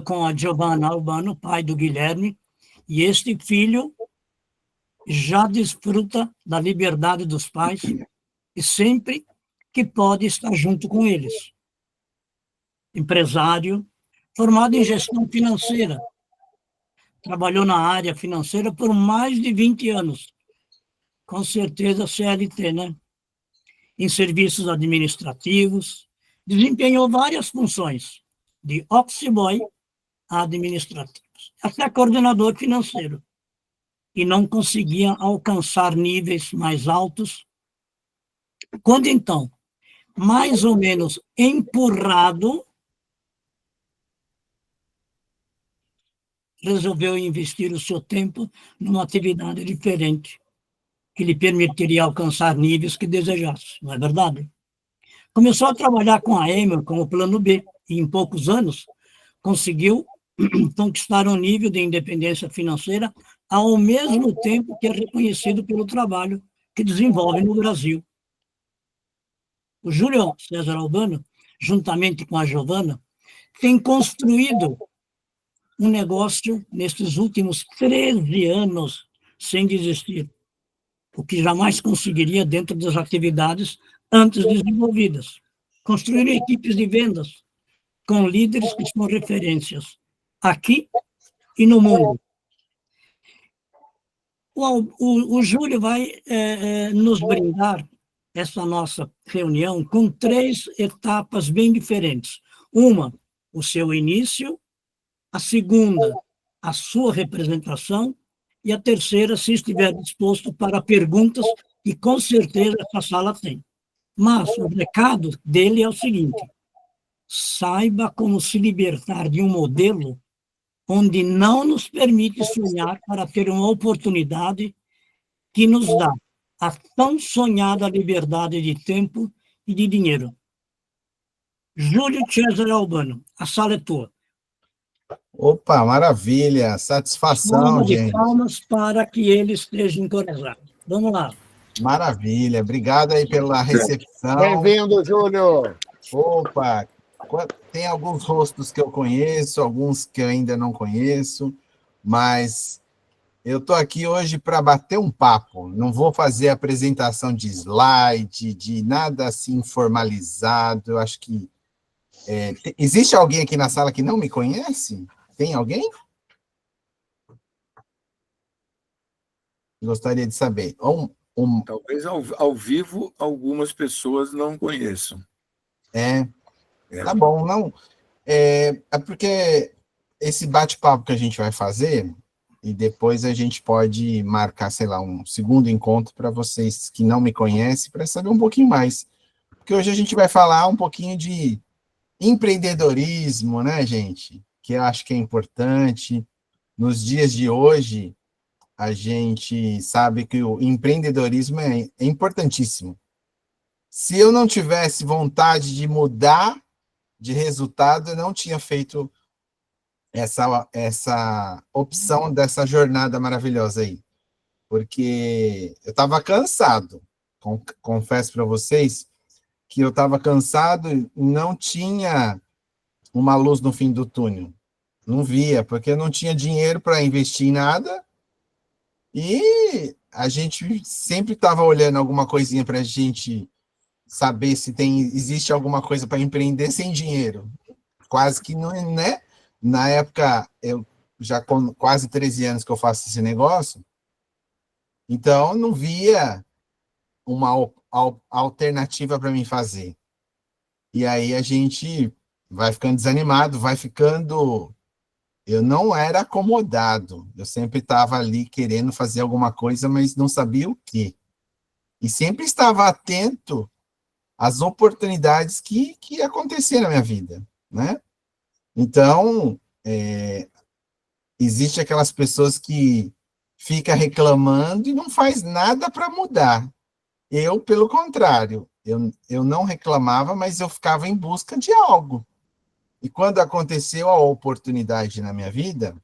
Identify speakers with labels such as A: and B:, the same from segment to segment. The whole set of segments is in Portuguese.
A: com a Giovanna Albano, pai do Guilherme, e este filho já desfruta da liberdade dos pais e sempre que pode estar junto com eles. Empresário, formado em gestão financeira, trabalhou na área financeira por mais de 20 anos, com certeza CLT, né? Em serviços administrativos, desempenhou várias funções, de office boy a administrativos, até coordenador financeiro, e não conseguia alcançar níveis mais altos, quando então, mais ou menos empurrado, resolveu investir o seu tempo numa atividade diferente, que lhe permitiria alcançar níveis que desejasse, não é verdade? Começou a trabalhar com a Emmer como plano B, e em poucos anos conseguiu conquistar um nível de independência financeira ao mesmo tempo que é reconhecido pelo trabalho que desenvolve no Brasil. O Júlio César Albano, juntamente com a Giovanna, tem construído um negócio nestes últimos 13 anos sem desistir, o que jamais conseguiria dentro das atividades antes desenvolvidas. Construíram equipes de vendas com líderes que são referências aqui e no mundo. O Júlio vai nos brindar essa nossa reunião com 3 etapas bem diferentes. Uma, o seu início, a segunda, a sua representação, e a terceira, se estiver disposto para perguntas, que com certeza essa sala tem. Mas o recado dele é o seguinte: saiba como se libertar de um modelo onde não nos permite sonhar para ter uma oportunidade que nos dá a tão sonhada liberdade de tempo e de dinheiro. Júlio César Albano, a sala é tua.
B: Opa, maravilha, satisfação, gente.
A: Palmas para que ele esteja encorajado. Vamos lá.
B: Maravilha, obrigado aí pela recepção.
C: Bem-vindo, Júlio.
B: Opa, tem alguns rostos que eu conheço, alguns que eu ainda não conheço, mas eu estou aqui hoje para bater um papo. Não vou fazer apresentação de slide, de nada assim formalizado. Eu acho que... existe alguém aqui na sala que não me conhece? Tem alguém? Gostaria de saber.
D: Talvez ao vivo algumas pessoas não conheçam.
B: Tá bom, não. É porque esse bate-papo que a gente vai fazer, e depois a gente pode marcar, sei lá, um segundo encontro para vocês que não me conhecem, para saber um pouquinho mais. Porque hoje a gente vai falar um pouquinho de empreendedorismo, né, gente? Que eu acho que é importante. Nos dias de hoje, a gente sabe que o empreendedorismo é importantíssimo. Se eu não tivesse vontade de mudar de resultado, eu não tinha feito essa opção dessa jornada maravilhosa aí. Porque eu estava cansado. Confesso para vocês que eu estava cansado e não tinha uma luz no fim do túnel. Não via, porque eu não tinha dinheiro para investir em nada. E a gente sempre estava olhando alguma coisinha para a gente saber se existe alguma coisa para empreender sem dinheiro. Quase que não, né? Na época, eu já com quase 13 anos que eu faço esse negócio, então não via uma alternativa para mim fazer. E aí a gente vai ficando desanimado, vai ficando... Eu não era acomodado, eu sempre estava ali querendo fazer alguma coisa, mas não sabia o quê. E sempre estava atento às oportunidades que aconteciam na minha vida, né? Então, existe aquelas pessoas que ficam reclamando e não faz nada para mudar. Eu, pelo contrário, eu não reclamava, mas eu ficava em busca de algo. E quando aconteceu a oportunidade na minha vida,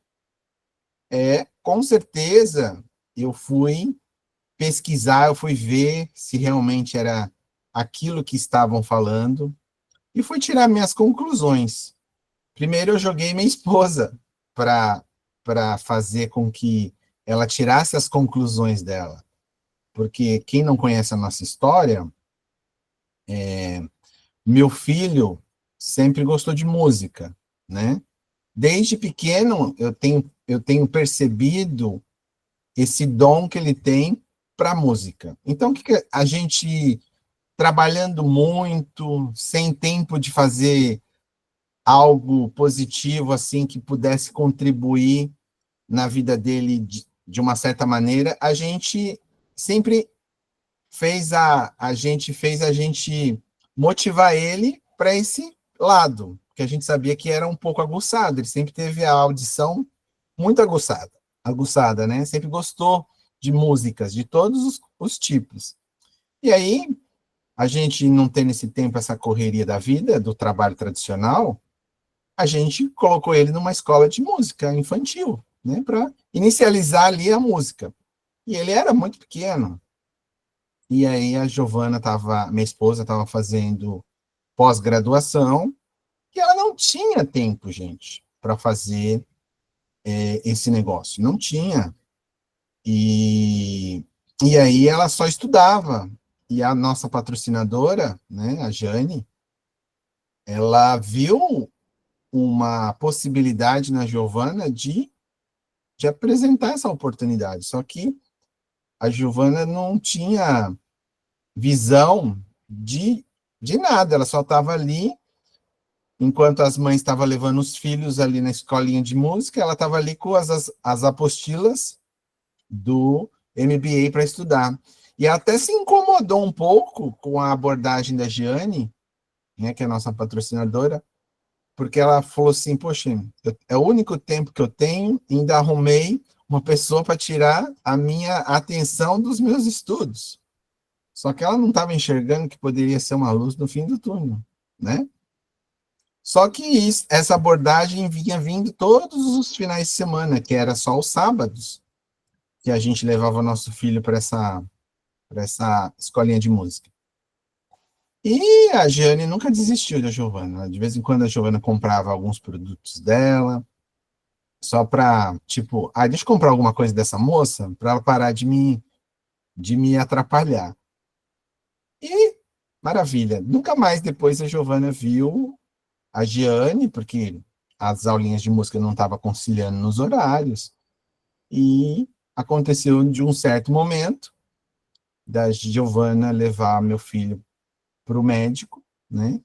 B: com certeza eu fui pesquisar, eu fui ver se realmente era aquilo que estavam falando e fui tirar minhas conclusões. Primeiro eu joguei minha esposa para fazer com que ela tirasse as conclusões dela. Porque quem não conhece a nossa história, meu filho sempre gostou de música, né? Desde pequeno eu tenho percebido esse dom que ele tem para música. Então, o que a gente trabalhando muito, sem tempo de fazer algo positivo assim que pudesse contribuir na vida dele de uma certa maneira, a gente sempre fez a gente motivar ele para esse lado, que a gente sabia que era um pouco aguçado, ele sempre teve a audição muito aguçada, né? Sempre gostou de músicas, de todos os tipos. E aí, a gente não tendo esse tempo, essa correria da vida, do trabalho tradicional, a gente colocou ele numa escola de música infantil, né? Para inicializar ali a música. E ele era muito pequeno. E aí a Giovana minha esposa estava fazendo pós-graduação, e ela não tinha tempo, gente, para fazer esse negócio. Não tinha. E aí ela só estudava. E a nossa patrocinadora, né, a Jane, ela viu uma possibilidade na Giovana de apresentar essa oportunidade. Só que a Giovana não tinha visão de nada, ela só estava ali, enquanto as mães estavam levando os filhos ali na escolinha de música, ela estava ali com as apostilas do MBA para estudar. E ela até se incomodou um pouco com a abordagem da Giane, né, que é a nossa patrocinadora, porque ela falou assim, poxa, é o único tempo que eu tenho, ainda arrumei uma pessoa para tirar a minha atenção dos meus estudos. Só que ela não estava enxergando que poderia ser uma luz no fim do túnel, né? Só que essa abordagem vinha vindo todos os finais de semana, que era só os sábados, que a gente levava nosso filho para essa escolinha de música. E a Jane nunca desistiu da Giovana. De vez em quando a Giovana comprava alguns produtos dela, só para, tipo, deixa eu comprar alguma coisa dessa moça, para ela parar de me atrapalhar. E, maravilha, nunca mais depois a Giovana viu a Giane, porque as aulinhas de música não estavam conciliando nos horários, e aconteceu de um certo momento da Giovana levar meu filho para o médico, né?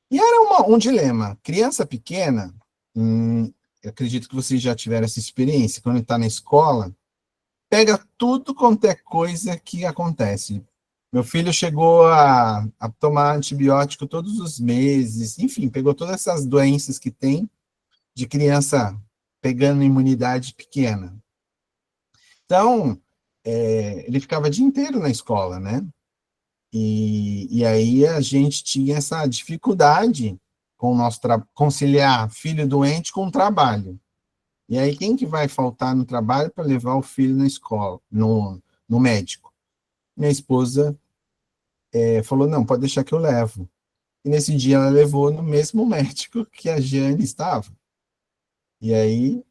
B: E era um dilema. Criança pequena, eu acredito que vocês já tiveram essa experiência, quando está na escola, pega tudo quanto é coisa que acontece. Meu filho chegou a tomar antibiótico todos os meses, enfim, pegou todas essas doenças que tem de criança pegando imunidade pequena. Então, ele ficava o dia inteiro na escola, né? E aí a gente tinha essa dificuldade com o nosso conciliar filho doente com o trabalho. E aí quem que vai faltar no trabalho para levar o filho na escola, no médico? Minha esposa falou, não, pode deixar que eu levo. E nesse dia ela levou no mesmo médico que a Giane estava. E aí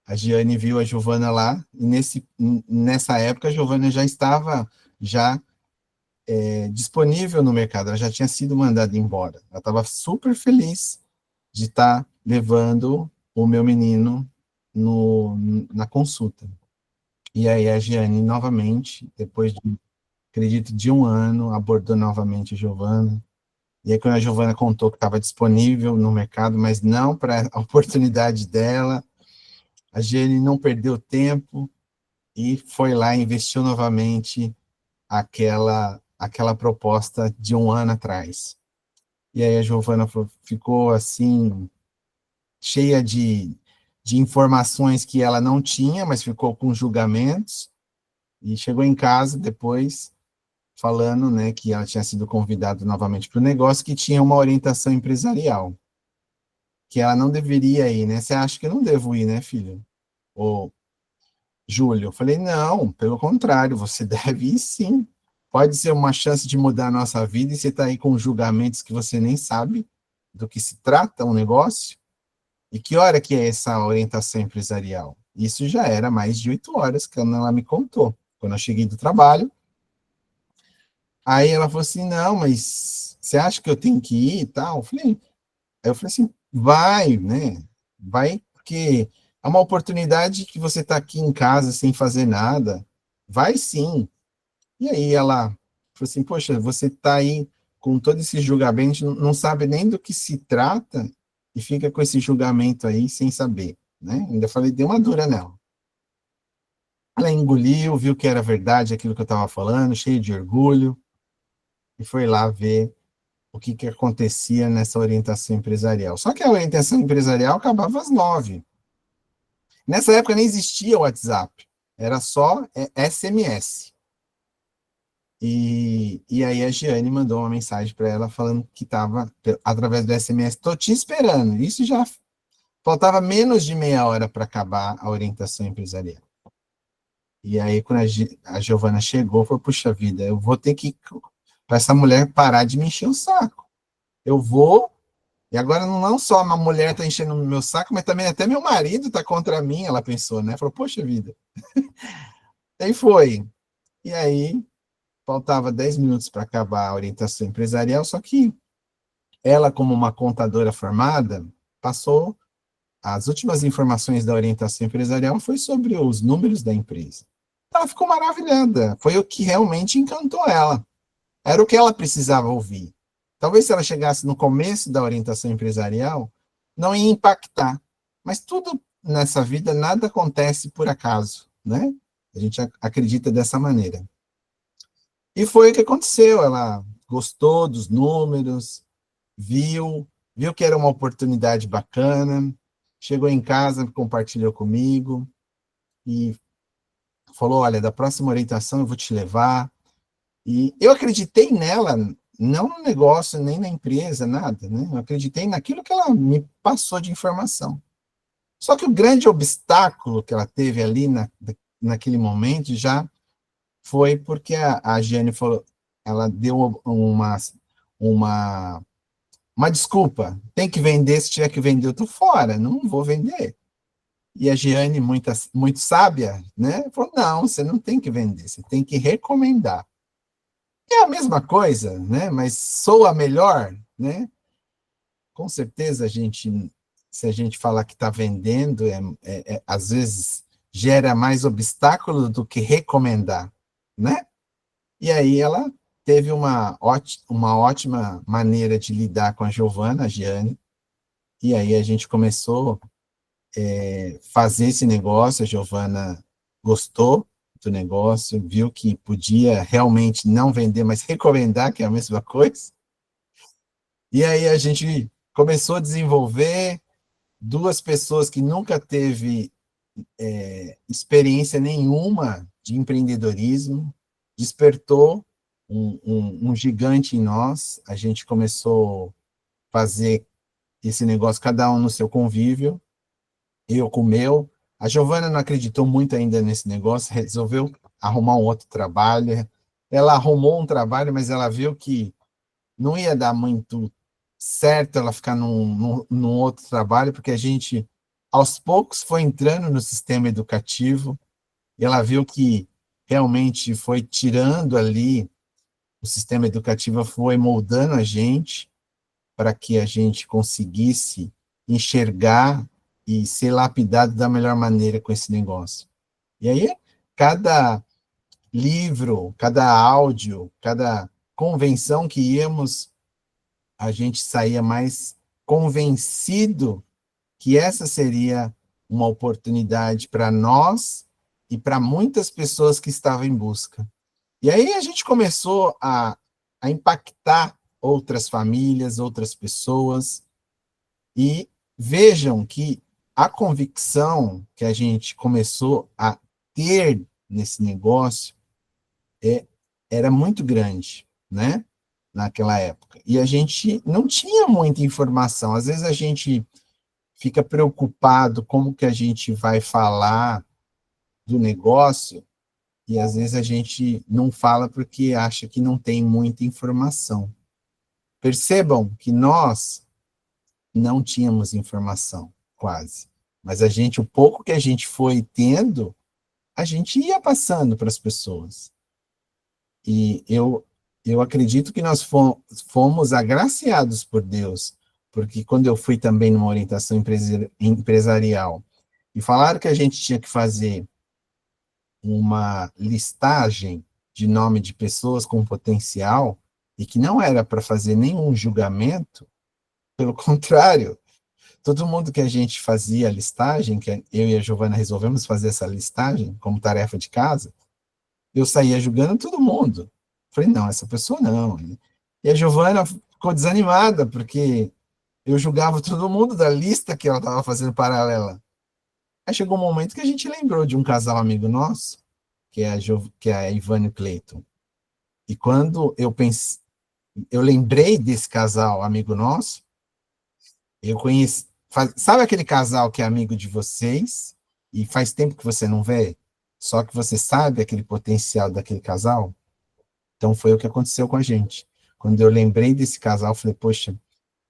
B: a Giane viu a Giovana lá, e nessa época a Giovana já estava disponível no mercado, ela já tinha sido mandada embora. Ela estava super feliz de estar levando o meu menino na consulta. E aí a Giane, novamente, depois de, acredito, de um ano, abordou novamente a Giovana. E aí quando a Giovana contou que estava disponível no mercado, mas não para a oportunidade dela, a Giane não perdeu tempo e foi lá e investiu novamente aquela proposta de um ano atrás. E aí a Giovana ficou assim, cheia de informações que ela não tinha, mas ficou com julgamentos, e chegou em casa depois falando, né, que ela tinha sido convidada novamente para o negócio, que tinha uma orientação empresarial, que ela não deveria ir, né? Você acha que eu não devo ir, né, filho? Ô, Júlio, eu falei, não, pelo contrário, você deve ir sim. Pode ser uma chance de mudar a nossa vida, e você está aí com julgamentos que você nem sabe, do que se trata um negócio? E que hora que é essa orientação empresarial? Isso já era mais de 8 horas que ela me contou. Quando eu cheguei do trabalho, aí ela falou assim, não, mas você acha que eu tenho que ir e tal? Aí eu falei assim, vai, né? Vai, porque é uma oportunidade que você está aqui em casa sem fazer nada. Vai sim. E aí ela falou assim, poxa, você está aí com todo esse julgamento, não sabe nem do que se trata e fica com esse julgamento aí sem saber, né? Ainda falei, deu uma dura nela. Ela engoliu, viu que era verdade aquilo que eu estava falando, cheio de orgulho, e foi lá ver o que, que acontecia nessa orientação empresarial. Só que a orientação empresarial acabava às 9. Nessa época nem existia o WhatsApp, era só SMS. E aí a Giane mandou uma mensagem para ela falando que estava, através do SMS, estou te esperando. Isso já faltava menos de meia hora para acabar a orientação empresarial. E aí, quando a Giovana chegou, falou, puxa vida, eu vou ter que, para essa mulher parar de me encher o saco. Eu vou, e agora não só uma mulher está enchendo o meu saco, mas também até meu marido está contra mim, ela pensou, né? Falou, poxa vida. Aí foi. E aí, faltava 10 minutos para acabar a orientação empresarial, só que ela, como uma contadora formada, passou as últimas informações da orientação empresarial foi sobre os números da empresa. Ela ficou maravilhada, foi o que realmente encantou ela. Era o que ela precisava ouvir. Talvez se ela chegasse no começo da orientação empresarial, não ia impactar. Mas tudo nessa vida, nada acontece por acaso, né? A gente acredita dessa maneira. E foi o que aconteceu, ela gostou dos números, viu que era uma oportunidade bacana, chegou em casa, compartilhou comigo e falou, olha, da próxima orientação eu vou te levar. E eu acreditei nela, não no negócio, nem na empresa, nada, né? Eu acreditei naquilo que ela me passou de informação. Só que o grande obstáculo que ela teve ali naquele momento já foi porque a Giane falou, ela deu uma desculpa, tem que vender, se tiver que vender, eu tô fora, não vou vender. E a Giane, muito sábia, né, falou, não, você não tem que vender, você tem que recomendar. É a mesma coisa, né, mas soa melhor, né? Com certeza, se a gente falar que está vendendo, às vezes gera mais obstáculo do que recomendar, né? E aí ela teve uma ótima maneira de lidar com a Giovana, a Giane, e aí a gente começou a fazer esse negócio, a Giovana gostou do negócio, viu que podia realmente não vender, mas recomendar, que é a mesma coisa, e aí a gente começou a desenvolver duas pessoas que nunca teve experiência nenhuma de empreendedorismo, despertou um gigante em nós, a gente começou a fazer esse negócio, cada um no seu convívio, eu com o meu. A Giovana não acreditou muito ainda nesse negócio, resolveu arrumar um outro trabalho. Ela arrumou um trabalho, mas ela viu que não ia dar muito certo ela ficar num outro trabalho, porque a gente, aos poucos, foi entrando no sistema educativo, e ela viu que realmente foi tirando ali, o sistema educativo foi moldando a gente para que a gente conseguisse enxergar e ser lapidado da melhor maneira com esse negócio. E aí, cada livro, cada áudio, cada convenção que íamos, a gente saía mais convencido que essa seria uma oportunidade para nós e para muitas pessoas que estavam em busca. E aí a gente começou a impactar outras famílias, outras pessoas, e vejam que a convicção que a gente começou a ter nesse negócio era muito grande, né? Naquela época. E a gente não tinha muita informação. Às vezes a gente fica preocupado como que a gente vai falar do negócio, e às vezes a gente não fala porque acha que não tem muita informação. Percebam que nós não tínhamos informação, quase. Mas o pouco que a gente foi tendo, a gente ia passando para as pessoas. E eu acredito que nós fomos agraciados por Deus, porque quando eu fui também numa orientação empresarial, e falaram que a gente tinha que fazer uma listagem de nome de pessoas com potencial, e que não era para fazer nenhum julgamento, pelo contrário, todo mundo que a gente fazia a listagem, que eu e a Giovana resolvemos fazer essa listagem como tarefa de casa, eu saía julgando todo mundo. Falei, não, essa pessoa não. E a Giovana ficou desanimada, porque eu julgava todo mundo da lista que ela estava fazendo paralela. Aí chegou um momento que a gente lembrou de um casal amigo nosso, que é a Ivane e o Cleiton. E quando eu lembrei desse casal amigo nosso, eu conheci. Sabe aquele casal que é amigo de vocês e faz tempo que você não vê? Só que você sabe aquele potencial daquele casal? Então foi o que aconteceu com a gente. Quando eu lembrei desse casal, eu falei, poxa,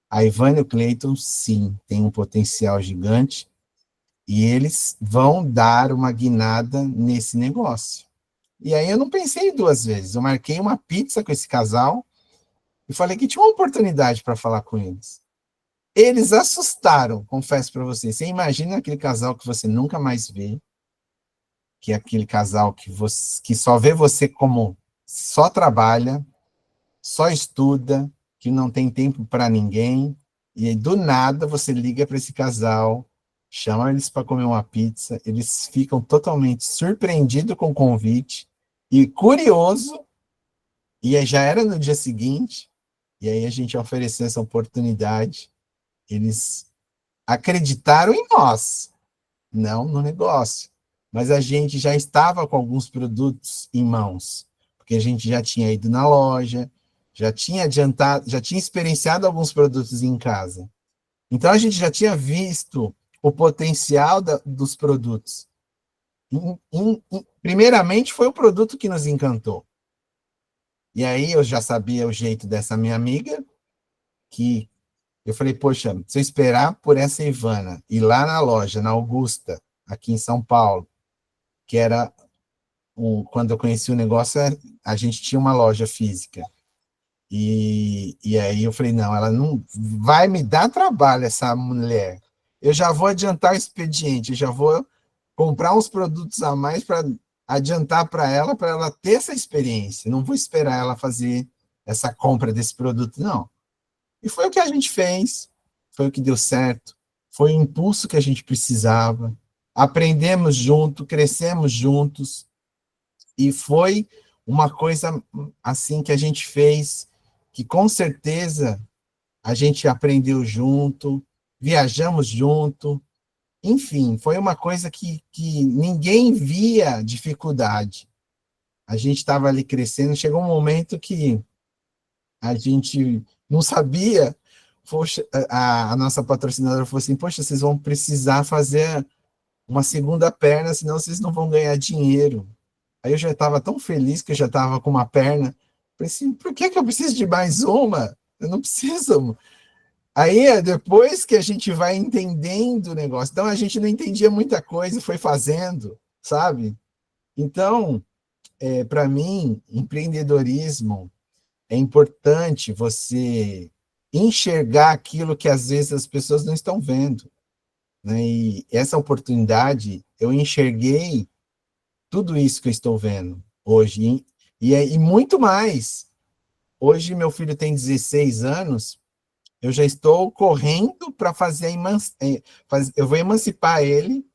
B: a Ivane e o Cleiton, sim, tem um potencial gigante e eles vão dar uma guinada nesse negócio. E aí eu não pensei duas vezes. Eu marquei uma pizza com esse casal e falei que tinha uma oportunidade para falar com eles. Eles assustaram, confesso para vocês. Você imagina aquele casal que você nunca mais vê, que é aquele casal que só vê você como só trabalha, só estuda, que não tem tempo para ninguém, e aí, do nada você liga para esse casal, chama eles para comer uma pizza, eles ficam totalmente surpreendidos com o convite e curioso, e aí já era no dia seguinte, e aí a gente ofereceu essa oportunidade, eles acreditaram em nós, não no negócio, mas a gente já estava com alguns produtos em mãos, porque a gente já tinha ido na loja, já tinha adiantado, já tinha experienciado alguns produtos em casa. Então a gente já tinha visto o potencial dos produtos. Primeiramente foi o produto que nos encantou. E aí eu já sabia o jeito dessa minha amiga, que eu falei, poxa, se eu esperar por essa Ivana, ir lá na loja, na Augusta, aqui em São Paulo, que era, quando eu conheci o negócio, a gente tinha uma loja física. E aí eu falei, não, ela não vai me dar trabalho, essa mulher. Eu já vou adiantar o expediente, eu já vou comprar uns produtos a mais para adiantar para ela ter essa experiência. Não vou esperar ela fazer essa compra desse produto, não. E foi o que a gente fez, foi o que deu certo, foi o impulso que a gente precisava. Aprendemos junto, crescemos juntos, e foi uma coisa assim que a gente fez, que com certeza a gente aprendeu junto, viajamos junto, enfim, foi uma coisa que ninguém via dificuldade. A gente estava ali crescendo, chegou um momento que a gente não sabia, poxa, a nossa patrocinadora falou assim, poxa, vocês vão precisar fazer uma segunda perna, senão vocês não vão ganhar dinheiro. Aí eu já estava tão feliz que eu já estava com uma perna. Falei assim, por que eu preciso de mais uma? Eu não preciso. Aí depois que a gente vai entendendo o negócio. Então a gente não entendia muita coisa, foi fazendo, sabe? Então, para mim, empreendedorismo é importante você enxergar aquilo que às vezes as pessoas não estão vendo, né? E essa oportunidade eu enxerguei tudo isso que eu estou vendo hoje, e muito mais. Hoje meu filho tem 16 anos, eu já estou correndo para eu vou emancipar ele,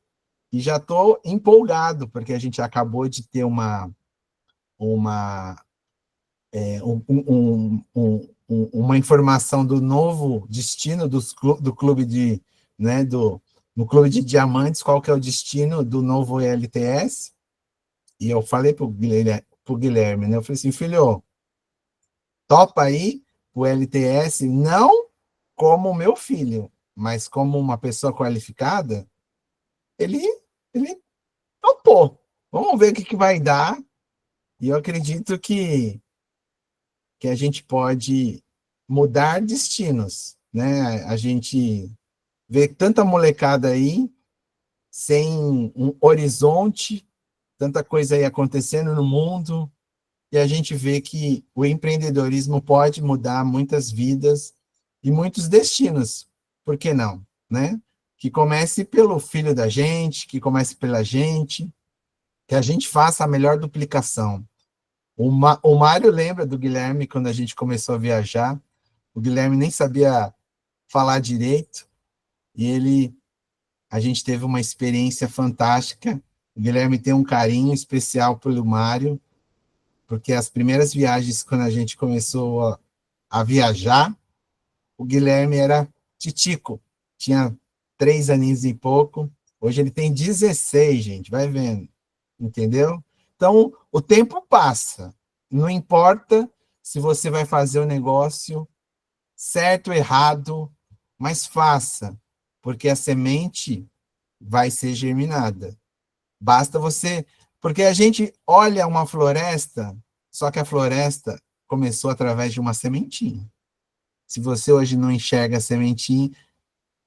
B: e já estou empolgado, porque a gente acabou de ter uma informação do novo destino do clube de, né, no clube de diamantes, qual que é o destino do novo LTS. E eu falei para o Guilherme, né? Eu falei assim, filho, topa aí o LTS, não como meu filho, mas como uma pessoa qualificada. Ele topou. Vamos ver o que vai dar. E eu acredito que a gente pode mudar destinos, né? A gente vê tanta molecada aí, sem um horizonte, tanta coisa aí acontecendo no mundo, e a gente vê que o empreendedorismo pode mudar muitas vidas e muitos destinos. Por que não, né? Que comece pelo filho da gente, que comece pela gente, que a gente faça a melhor duplicação. O Mário lembra do Guilherme quando a gente começou a viajar. O Guilherme nem sabia falar direito e a gente teve uma experiência fantástica. O Guilherme tem um carinho especial pelo Mário, porque as primeiras viagens, quando a gente começou a viajar, o Guilherme era titico, tinha 3 aninhos e pouco, hoje ele tem 16, gente, vai vendo, entendeu? Então, o tempo passa, não importa se você vai fazer o negócio certo ou errado, mas faça, porque a semente vai ser germinada. Basta você. Porque a gente olha uma floresta, só que a floresta começou através de uma sementinha. Se você hoje não enxerga a sementinha,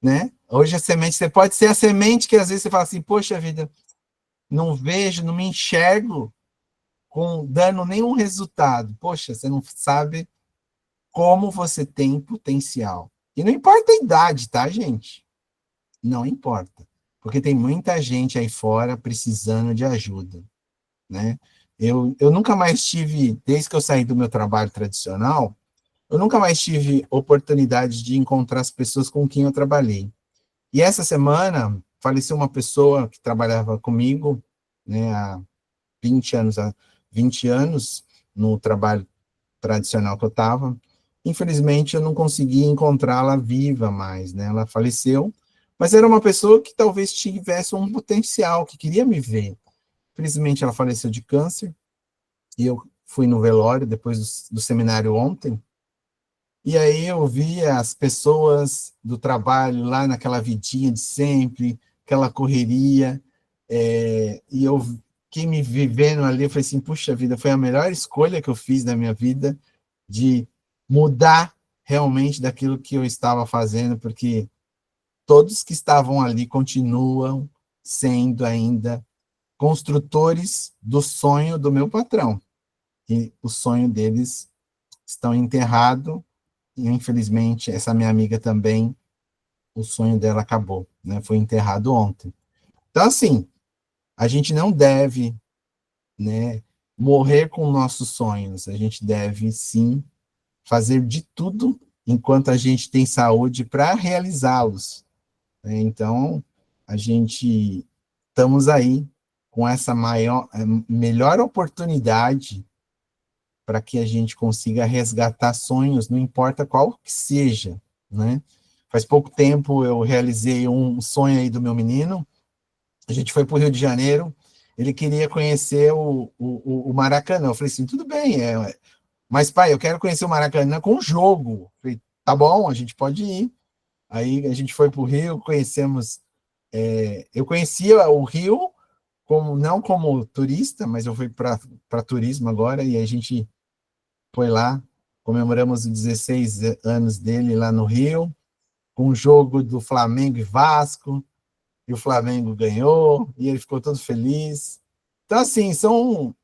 B: né? Hoje a semente, você pode ser a semente que às vezes você fala assim, poxa vida, não vejo, não me enxergo dando nenhum resultado. Poxa, você não sabe como você tem potencial. E não importa a idade, tá, gente? Não importa. Porque tem muita gente aí fora precisando de ajuda, né? Eu nunca mais tive, desde que eu saí do meu trabalho tradicional, eu nunca mais tive oportunidade de encontrar as pessoas com quem eu trabalhei. E essa semana faleceu uma pessoa que trabalhava comigo, né, há 20 anos no trabalho tradicional que eu estava. Infelizmente, eu não consegui encontrá-la viva mais, né? Ela faleceu, mas era uma pessoa que talvez tivesse um potencial, que queria me ver. Infelizmente, ela faleceu de câncer, e eu fui no velório depois do seminário ontem, e aí eu vi as pessoas do trabalho lá naquela vidinha de sempre, aquela correria, e eu fiquei me vivendo ali, eu falei assim, puxa vida, foi a melhor escolha que eu fiz na minha vida, de mudar realmente daquilo que eu estava fazendo, porque todos que estavam ali continuam sendo ainda construtores do sonho do meu patrão. E o sonho deles estão enterrado, e infelizmente essa minha amiga também, o sonho dela acabou, né? Foi enterrado ontem. Então, assim, a gente não deve, né, morrer com nossos sonhos, a gente deve sim fazer de tudo enquanto a gente tem saúde para realizá-los, né? Então, a gente estamos aí com essa melhor oportunidade para que a gente consiga resgatar sonhos, não importa qual que seja, né? Faz pouco tempo eu realizei um sonho aí do meu menino, a gente foi para o Rio de Janeiro, ele queria conhecer o Maracanã, eu falei assim, tudo bem, mas pai, eu quero conhecer o Maracanã com jogo, eu falei, tá bom, a gente pode ir, aí a gente foi para o Rio, conhecemos, eu conhecia o Rio, não como turista, mas eu fui para turismo agora, e a gente foi lá, comemoramos os 16 anos dele lá no Rio, com o jogo do Flamengo e Vasco, e o Flamengo ganhou, e ele ficou todo feliz. Então, assim, são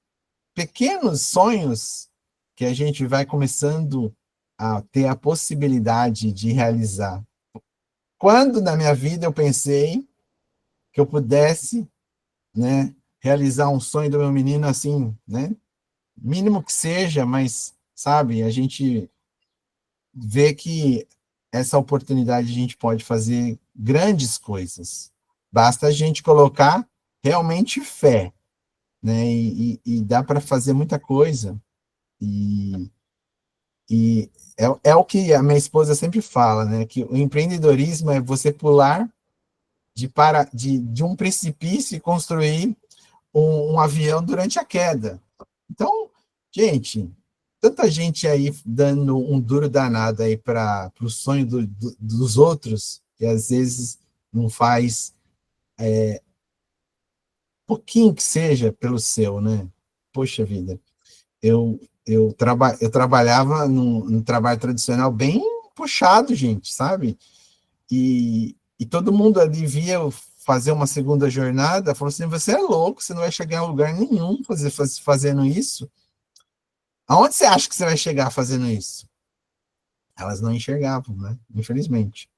B: pequenos sonhos que a gente vai começando a ter a possibilidade de realizar. Quando na minha vida eu pensei que eu pudesse, né, realizar um sonho do meu menino assim, né, mínimo que seja, mas, sabe, a gente vê que essa oportunidade a gente pode fazer grandes coisas. Basta a gente colocar realmente fé, né? E dá para fazer muita coisa. E é o que a minha esposa sempre fala, né? Que o empreendedorismo é você pular de um precipício e construir um avião durante a queda. Então, gente, tanta gente aí dando um duro danado aí para o sonho dos outros, que às vezes não faz pouquinho que seja pelo seu, né? Poxa vida, eu trabalhava num trabalho tradicional bem puxado, gente, sabe? E todo mundo ali via eu fazer uma segunda jornada, falou assim, você é louco, você não vai chegar em lugar nenhum fazendo isso. Aonde você acha que você vai chegar fazendo isso? Elas não enxergavam, né? Infelizmente.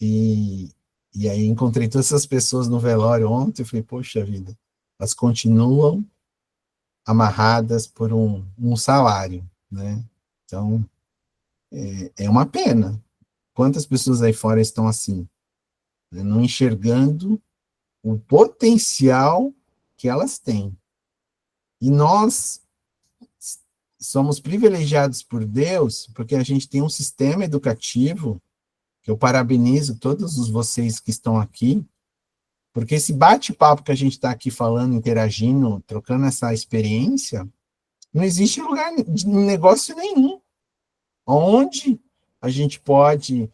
B: E aí encontrei todas essas pessoas no velório ontem, e falei, poxa vida, elas continuam amarradas por um salário, né? Então, é uma pena. Quantas pessoas aí fora estão assim, né? Não enxergando o potencial que elas têm. E nós somos privilegiados por Deus, porque a gente tem um sistema educativo, que eu parabenizo todos vocês que estão aqui, porque esse bate-papo que a gente está aqui falando, interagindo, trocando essa experiência, não existe lugar de negócio nenhum onde a gente pode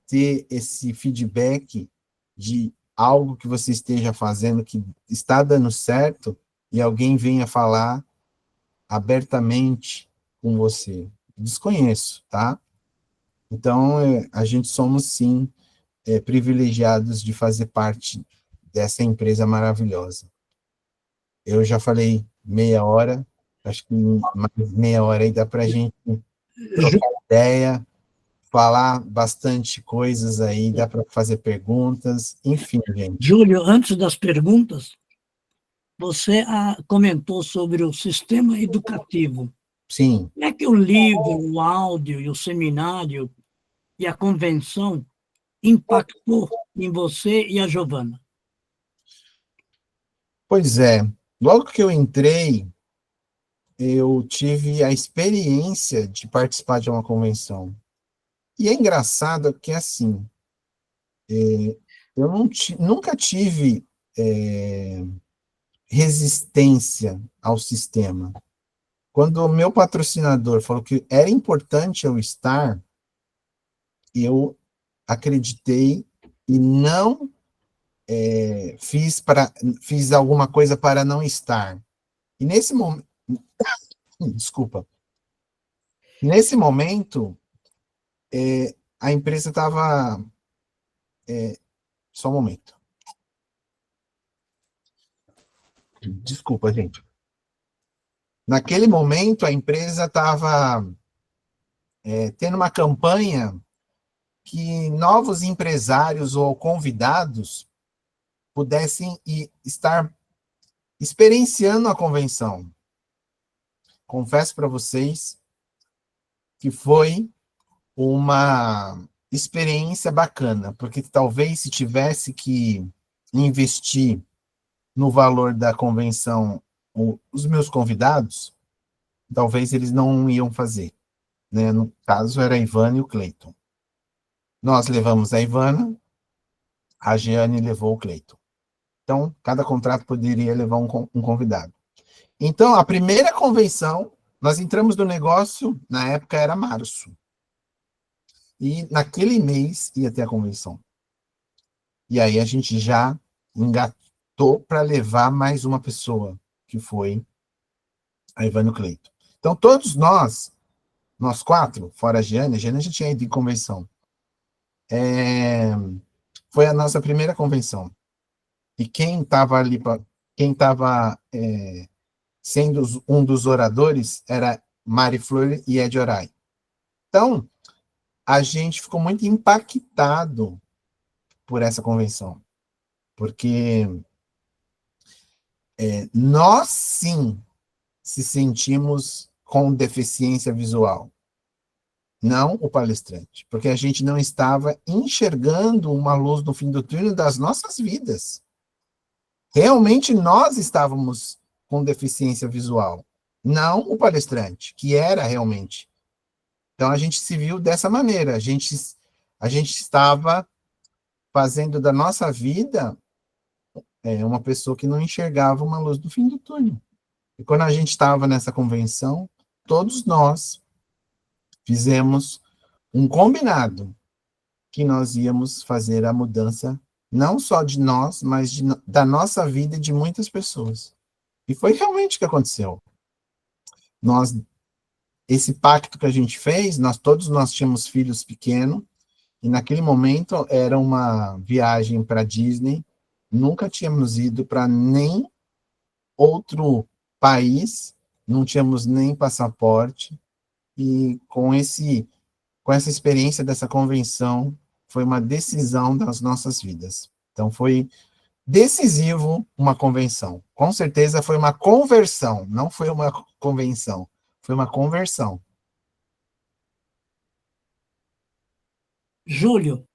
B: ter esse feedback de algo que você esteja fazendo que está dando certo e alguém venha falar abertamente com você. Desconheço, tá? Então, a gente somos, sim, privilegiados de fazer parte dessa empresa maravilhosa. Eu já falei meia hora, acho que mais meia hora aí dá para a gente trocar ideia, falar bastante coisas aí, dá para fazer perguntas, enfim, gente.
A: Júlio, antes das perguntas, você comentou sobre o sistema educativo.
B: Sim.
A: Como é que o livro, o áudio e o seminário e a convenção impactou em você e a Giovana?
B: Pois é, logo que eu entrei, eu tive a experiência de participar de uma convenção. E é engraçado que, assim, eu nunca tive resistência ao sistema. Quando o meu patrocinador falou que era importante eu estar, eu acreditei e não fiz alguma coisa para não estar. E nesse momento, desculpa, nesse momento, a empresa estava, só um momento. Desculpa, gente. Naquele momento, a empresa estava tendo uma campanha que novos empresários ou convidados pudessem estar experienciando a convenção. Confesso para vocês que foi uma experiência bacana, porque talvez se tivesse que investir no valor da convenção os meus convidados, talvez eles não iam fazer. Né? No caso, era a Ivana e o Cleiton. Nós levamos a Ivana, a Jeane levou o Cleiton. Então, cada contrato poderia levar um convidado. Então, a primeira convenção, nós entramos no negócio, na época era março. E naquele mês ia ter a convenção. E aí a gente já engatou para levar mais uma pessoa, que foi a Ivana e o Cleiton. Então, todos nós quatro, fora a Giane já tinha ido em convenção. Foi a nossa primeira convenção. E quem estava ali, quem estava sendo um dos oradores era Mari Flor e Ed Orai. Então, a gente ficou muito impactado por essa convenção, porque nós, sim, se sentimos com deficiência visual, não o palestrante, porque a gente não estava enxergando uma luz no fim do túnel das nossas vidas. Realmente nós estávamos com deficiência visual, não o palestrante, que era realmente. Então a gente se viu dessa maneira, a gente estava fazendo da nossa vida uma pessoa que não enxergava uma luz do fim do túnel. E quando a gente estava nessa convenção, todos nós fizemos um combinado que nós íamos fazer a mudança, não só de nós, mas da nossa vida e de muitas pessoas. E foi realmente o que aconteceu. Nós esse pacto que a gente fez, todos nós tínhamos filhos pequenos, e naquele momento era uma viagem para Disney, nunca tínhamos ido para nem outro país, não tínhamos nem passaporte, e com essa experiência dessa convenção, foi uma decisão das nossas vidas. Então, foi decisivo uma convenção. Com certeza foi uma conversão, não foi uma convenção, foi uma conversão.
A: Júlio,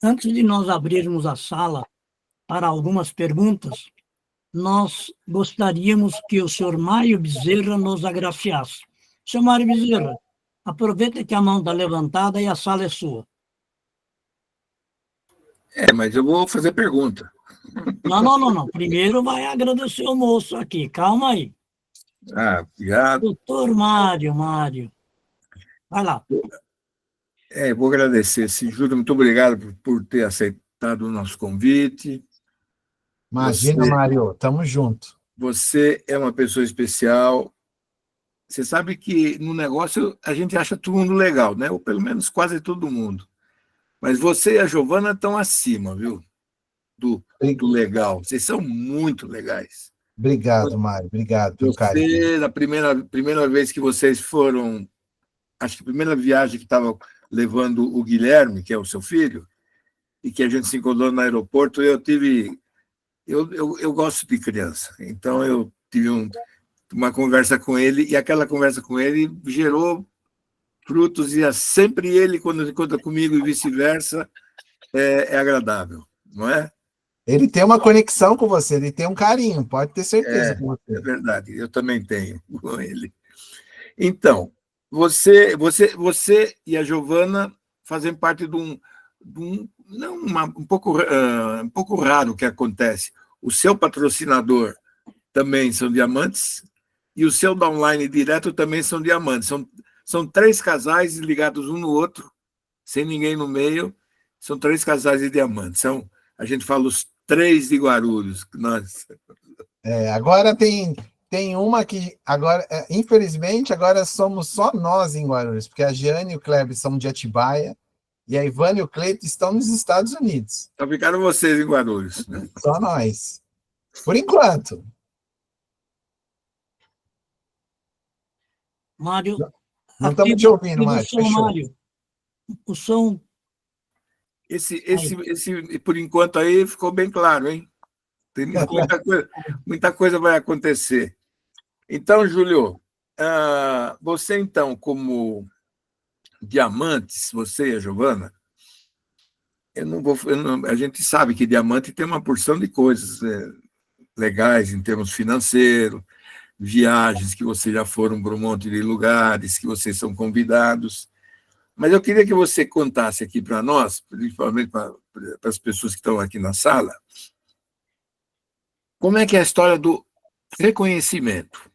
A: antes de nós abrirmos a sala para algumas perguntas, nós gostaríamos que o senhor Mário Bezerra nos agraciasse. Senhor Mário Bezerra, aproveita que a mão está levantada e a sala é sua.
D: Mas eu vou fazer pergunta.
A: Não. Primeiro vai agradecer o moço aqui. Calma aí.
D: Obrigado.
A: Doutor Mário. Vai lá.
D: Vou agradecer, sim, Júlio, muito obrigado por ter aceitado o nosso convite.
B: Imagina, Mário, tamo junto.
D: Você é uma pessoa especial. Você sabe que no negócio a gente acha todo mundo legal, né? Ou pelo menos quase todo mundo. Mas você e a Giovana estão acima, viu? Do legal. Vocês são muito legais.
B: Obrigado, Mário. Obrigado pelo carinho.
D: Na primeira vez que vocês foram, acho que a primeira viagem que estava levando o Guilherme, que é o seu filho, e que a gente se encontrou no aeroporto, eu gosto de criança. Então, eu tive uma conversa com ele, e aquela conversa com ele gerou frutos, e sempre ele, quando encontra comigo e vice-versa, é agradável, não é?
B: Ele tem uma conexão com você, ele tem um carinho, pode ter certeza com você.
D: É verdade, eu também tenho com ele. Então, você e a Giovana fazem parte de um pouco raro que acontece. O seu patrocinador também são diamantes e o seu downline direto também são diamantes. São 3 casais ligados um no outro, sem ninguém no meio. São 3 casais de diamantes. A gente fala os 3 de Guarulhos.
B: Agora tem uma que, agora, infelizmente, agora somos só nós em Guarulhos, porque a Jane e o Kleber são de Atibaia, e a Ivana e o Cleito estão nos Estados Unidos.
D: Então ficaram vocês em Guarulhos. Né?
B: Só nós. Por enquanto.
A: Mário.
B: Não estamos te ouvindo, Mário.
A: Mário. O som.
D: Esse, por enquanto, aí ficou bem claro, hein? Tem muita coisa vai acontecer. Então, Júlio, você, então, como diamantes, você e a Giovana, a gente sabe que diamante tem uma porção de coisas legais em termos financeiros, viagens que vocês já foram para um monte de lugares, que vocês são convidados. Mas eu queria que você contasse aqui para nós, principalmente para as pessoas que estão aqui na sala, como é que é a história do reconhecimento?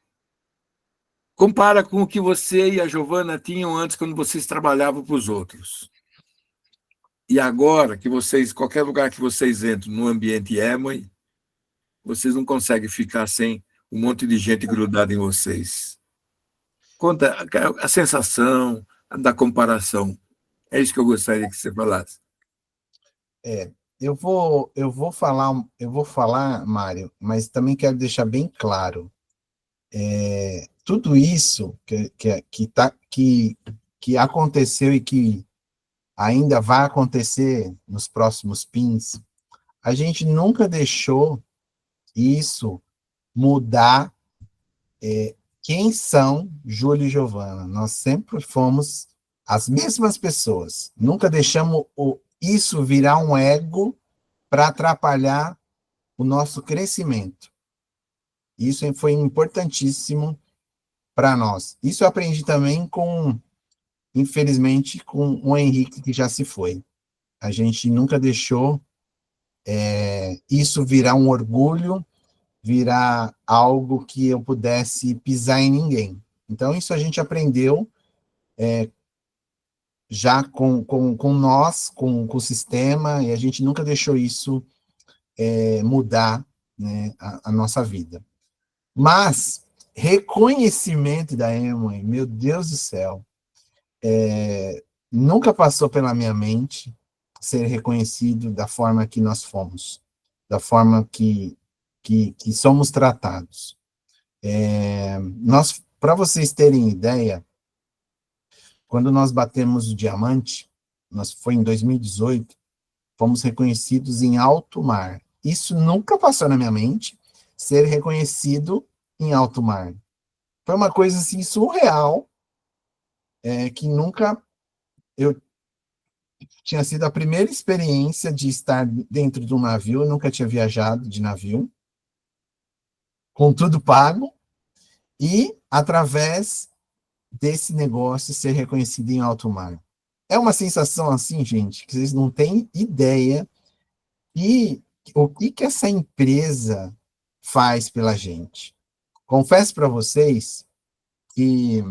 D: Compara com o que você e a Giovana tinham antes, quando vocês trabalhavam para os outros. E agora, que vocês, qualquer lugar que vocês entram no ambiente Amway, vocês não conseguem ficar sem um monte de gente grudada em vocês. Conta a sensação da comparação. É isso que eu gostaria que você falasse.
B: Eu vou falar, Mário, mas também quero deixar bem claro. Tudo isso que aconteceu e que ainda vai acontecer nos próximos pins, a gente nunca deixou isso mudar quem são Júlio e Giovana. Nós sempre fomos as mesmas pessoas. Nunca deixamos isso virar um ego para atrapalhar o nosso crescimento. Isso foi importantíssimo para nós. Isso eu aprendi também infelizmente, com o Henrique, que já se foi. A gente nunca deixou isso virar um orgulho, virar algo que eu pudesse pisar em ninguém. Então, isso a gente aprendeu já com nós, com o sistema, e a gente nunca deixou isso mudar, né, a nossa vida. Mas reconhecimento da Amway, meu Deus do céu, nunca passou pela minha mente ser reconhecido da forma que nós fomos, da forma que somos tratados. Para vocês terem ideia, quando nós batemos o diamante, foi em 2018, fomos reconhecidos em alto mar. Isso nunca passou na minha mente, ser reconhecido em alto mar. Foi uma coisa assim surreal, que nunca eu tinha sido a primeira experiência de estar dentro de um navio, eu nunca tinha viajado de navio, com tudo pago, e através desse negócio ser reconhecido em alto mar. É uma sensação assim, gente, que vocês não têm ideia e o que essa empresa faz pela gente. Confesso para vocês que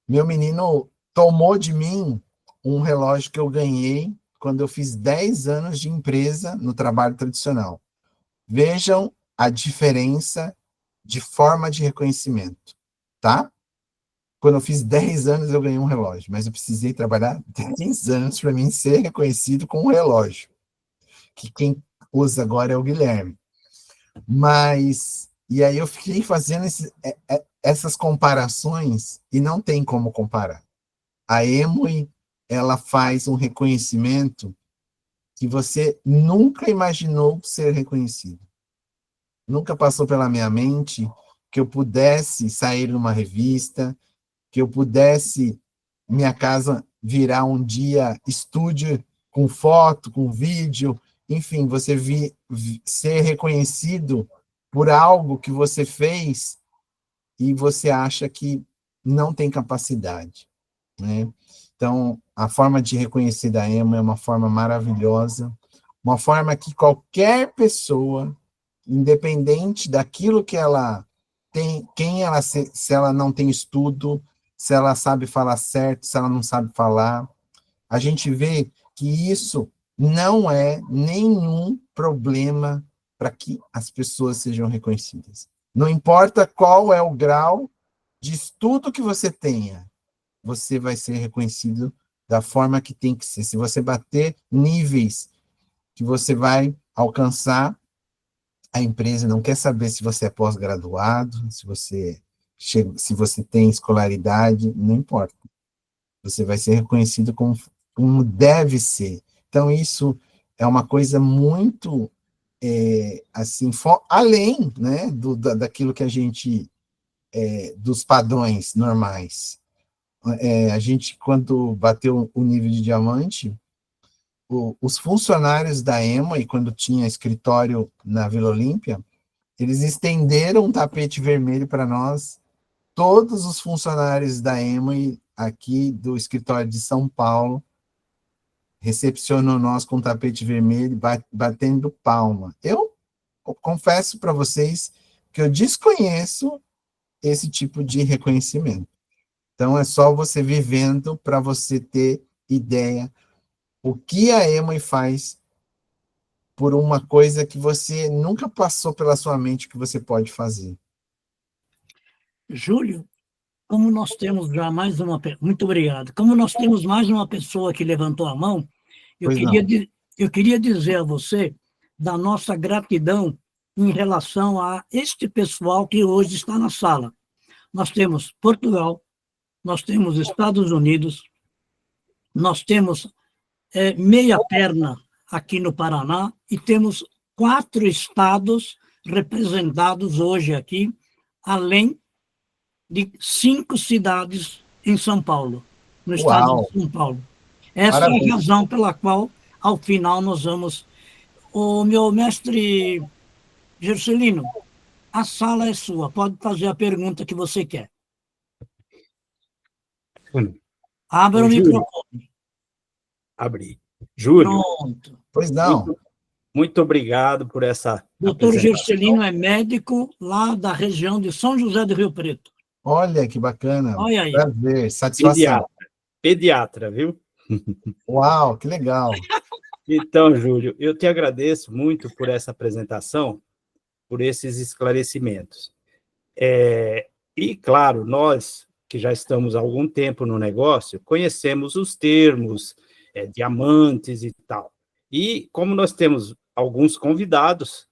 B: meu menino tomou de mim um relógio que eu ganhei quando eu fiz 10 anos de empresa no trabalho tradicional. Vejam a diferença de forma de reconhecimento, tá? Quando eu fiz 10 anos, eu ganhei um relógio, mas eu precisei trabalhar 10 anos para mim ser reconhecido com um relógio, que quem usa agora é o Guilherme. Mas, e aí eu fiquei fazendo essas comparações e não tem como comparar. A Amway, ela faz um reconhecimento que você nunca imaginou ser reconhecido. Nunca passou pela minha mente que eu pudesse sair numa revista, que eu pudesse, minha casa virar um dia estúdio com foto, com vídeo, enfim, você ser reconhecido por algo que você fez e você acha que não tem capacidade, né? Então, a forma de reconhecer da Amway é uma forma maravilhosa, uma forma que qualquer pessoa, independente daquilo que ela tem, se ela não tem estudo, se ela sabe falar certo, se ela não sabe falar, a gente vê que isso não é nenhum problema para que as pessoas sejam reconhecidas. Não importa qual é o grau de estudo que você tenha, você vai ser reconhecido da forma que tem que ser. Se você bater níveis que você vai alcançar, a empresa não quer saber se você é pós-graduado, se você tem escolaridade, não importa. Você vai ser reconhecido como deve ser. Então, isso é uma coisa muito, assim, além, né, daquilo que a gente, dos padrões normais. A gente, quando bateu o nível de diamante, os funcionários da Amway, quando tinha escritório na Vila Olímpia, eles estenderam um tapete vermelho para nós, todos os funcionários da Amway, aqui do escritório de São Paulo, recepcionou nós com tapete vermelho, batendo palma. Eu confesso para vocês que eu desconheço esse tipo de reconhecimento. Então, é só você vivendo para você ter ideia o que a Amway faz por uma coisa que você nunca passou pela sua mente que você pode fazer.
A: Júlio, como nós temos já mais uma... Muito obrigado. Como nós temos mais uma pessoa que levantou a mão, eu queria dizer a você da nossa gratidão em relação a este pessoal que hoje está na sala. Nós temos Portugal, nós temos Estados Unidos, nós temos meia perna aqui no Paraná e temos 4 estados representados hoje aqui, além de 5 cidades em São Paulo, no estado
B: Uau.
A: de São Paulo. Essa
B: Parabéns.
A: é a razão pela qual, ao final, nós vamos... O meu mestre Gercelino, a sala é sua, pode fazer a pergunta que você quer. Abra o microfone.
C: Abri. Júlio.
A: Pronto.
B: Pois não.
C: Muito obrado por essa
A: Doutor
C: apresentação.
A: Gercelino é médico lá da região de São José do Rio Preto.
B: Olha que bacana.
A: Olha aí.
B: Prazer, satisfação.
C: Pediatra, viu?
B: Uau, que legal.
C: Então, Júlio, eu te agradeço muito por essa apresentação, por esses esclarecimentos. E, claro, nós que já estamos há algum tempo no negócio, conhecemos os termos, diamantes e tal. E como nós temos alguns convidados,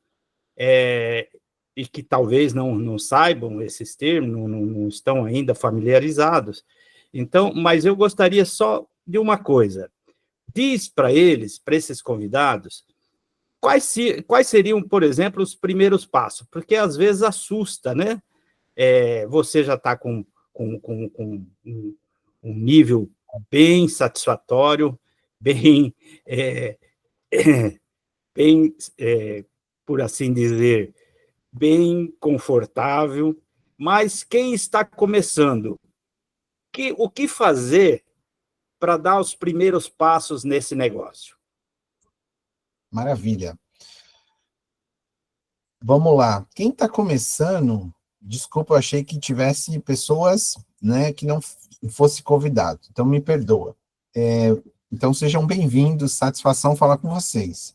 C: e que talvez não saibam esses termos, não estão ainda familiarizados, então, mas eu gostaria só de uma coisa. Diz para eles, para esses convidados, quais seriam, por exemplo, os primeiros passos? Porque às vezes assusta, né? Você já está com um nível bem satisfatório, bem, bem por assim dizer, bem confortável, mas quem está começando, o que fazer para dar os primeiros passos nesse negócio?
B: Maravilha. Vamos lá. Quem está começando, desculpa, eu achei que tivesse pessoas, né, que não fosse convidado, então me perdoa. Então sejam bem-vindos, satisfação falar com vocês.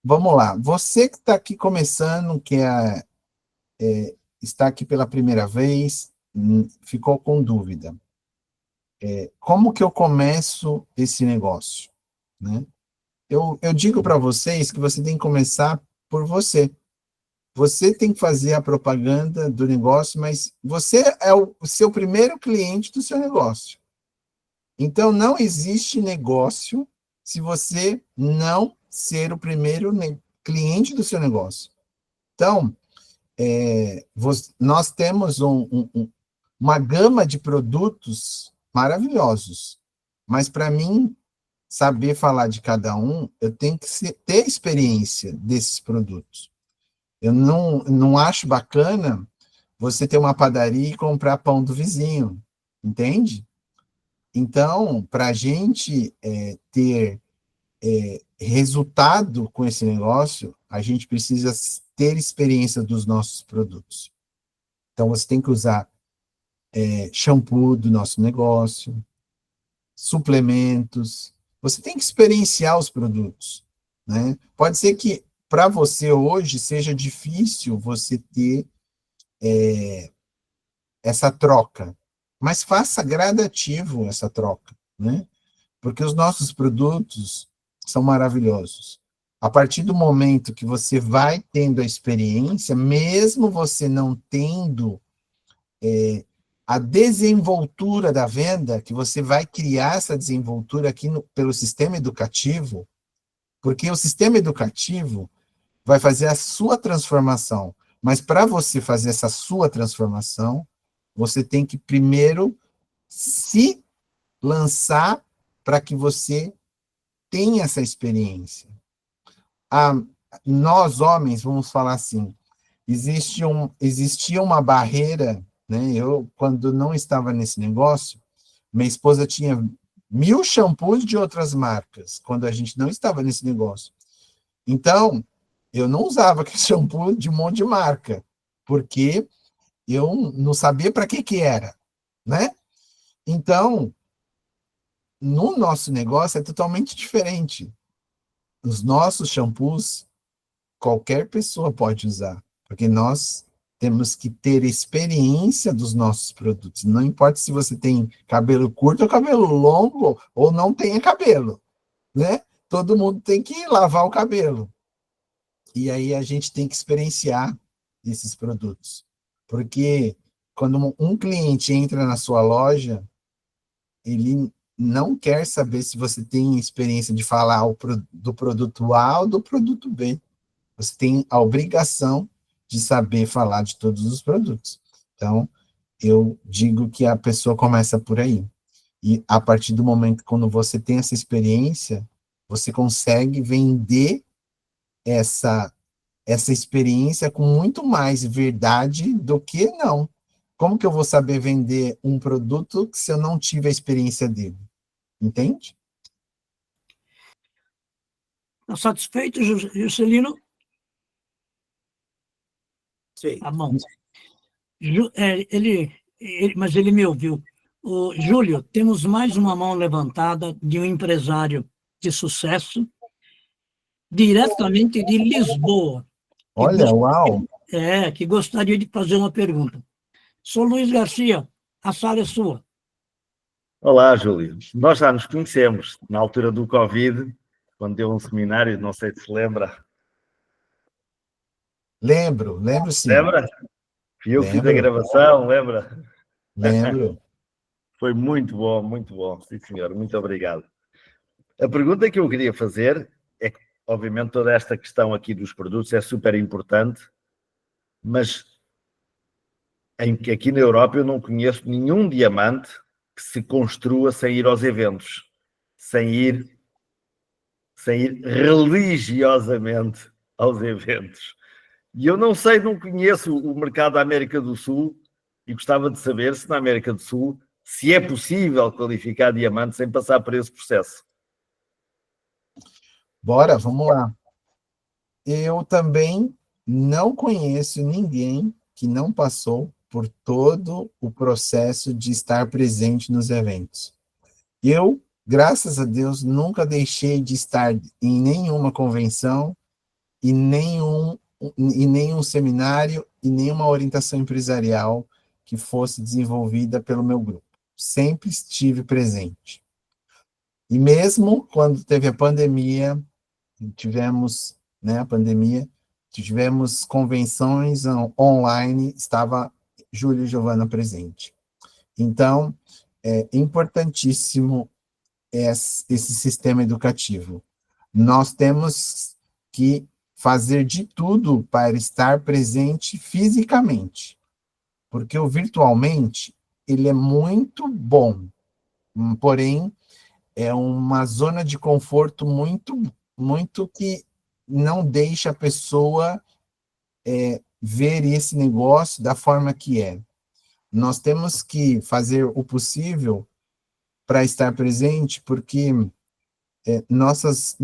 B: Vamos lá. Você que está aqui começando, que está aqui pela primeira vez, ficou com dúvida. Como que eu começo esse negócio, né? Eu digo para vocês que você tem que começar por você. Você tem que fazer a propaganda do negócio, mas você é o seu primeiro cliente do seu negócio. Então, não existe negócio se você não ser o primeiro cliente do seu negócio. Então, nós temos uma gama de produtos maravilhosos, mas para mim saber falar de cada um, eu tenho que ter experiência desses produtos. Eu não acho bacana você ter uma padaria e comprar pão do vizinho, entende? Então, para a gente ter resultado com esse negócio, a gente precisa ter experiência dos nossos produtos. Então, você tem que usar shampoo do nosso negócio, suplementos, você tem que experienciar os produtos, né? Pode ser que para você hoje seja difícil você ter essa troca, mas faça gradativo essa troca, né? Porque os nossos produtos são maravilhosos. A partir do momento que você vai tendo a experiência, mesmo você não tendo a desenvoltura da venda, que você vai criar essa desenvoltura aqui pelo sistema educativo, porque o sistema educativo vai fazer a sua transformação. Mas para você fazer essa sua transformação, você tem que primeiro se lançar para que você tenha essa experiência. Nós, homens, vamos falar assim, existia uma barreira, né? Eu, quando não estava nesse negócio, minha esposa tinha 1000 shampoos de outras marcas, quando a gente não estava nesse negócio. Então, eu não usava aquele shampoo de um monte de marca, porque eu não sabia para que era, né? Então, no nosso negócio é totalmente diferente. Os nossos shampoos, qualquer pessoa pode usar, porque nós temos que ter experiência dos nossos produtos. Não importa se você tem cabelo curto ou cabelo longo, ou não tenha cabelo, né? Todo mundo tem que lavar o cabelo. E aí a gente tem que experienciar esses produtos. Porque quando um cliente entra na sua loja, ele não quer saber se você tem experiência de falar do produto A ou do produto B. Você tem a obrigação de saber falar de todos os produtos. Então, eu digo que a pessoa começa por aí. E a partir do momento quando você tem essa experiência, você consegue vender essa experiência com muito mais verdade do que não. Como que eu vou saber vender um produto se eu não tive a experiência dele? Entende?
A: Está satisfeito, Juscelino?
C: Sim.
A: Tá bom. Mas ele me ouviu. Júlio, temos mais uma mão levantada de um empresário de sucesso, diretamente de Lisboa.
B: Olha, uau!
A: Que gostaria de fazer uma pergunta. Sou Luiz Garcia, a sala é sua.
E: Olá, Júlio. Nós já nos conhecemos na altura do Covid, quando deu um seminário, não sei se se lembra.
B: Lembro sim.
E: Lembra? Fui eu que fiz a
B: Lembro.
E: gravação, lembra?
B: Lembro.
E: Foi muito bom. Sim, senhor, muito obrigado. A pergunta que eu queria fazer é que, obviamente, toda esta questão aqui dos produtos é super importante, mas aqui na Europa eu não conheço nenhum diamante que se construa sem ir aos eventos, sem ir religiosamente aos eventos. E eu não conheço o mercado da América do Sul e gostava de saber se na América do Sul se é possível qualificar diamante sem passar por esse processo.
B: Bora, vamos lá. Eu também não conheço ninguém que não passou por todo o processo de estar presente nos eventos. Eu, graças a Deus, nunca deixei de estar em nenhuma convenção e nenhum seminário e nenhuma orientação empresarial que fosse desenvolvida pelo meu grupo. Sempre estive presente. E mesmo quando teve a pandemia, tivemos convenções online, estava Júlio e Giovana presente. Então, é importantíssimo esse sistema educativo. Nós temos que fazer de tudo para estar presente fisicamente, porque o virtualmente, ele é muito bom, porém, é uma zona de conforto muito que não deixa a pessoa ver esse negócio da forma que é. Nós temos que fazer o possível para estar presente, porque nossos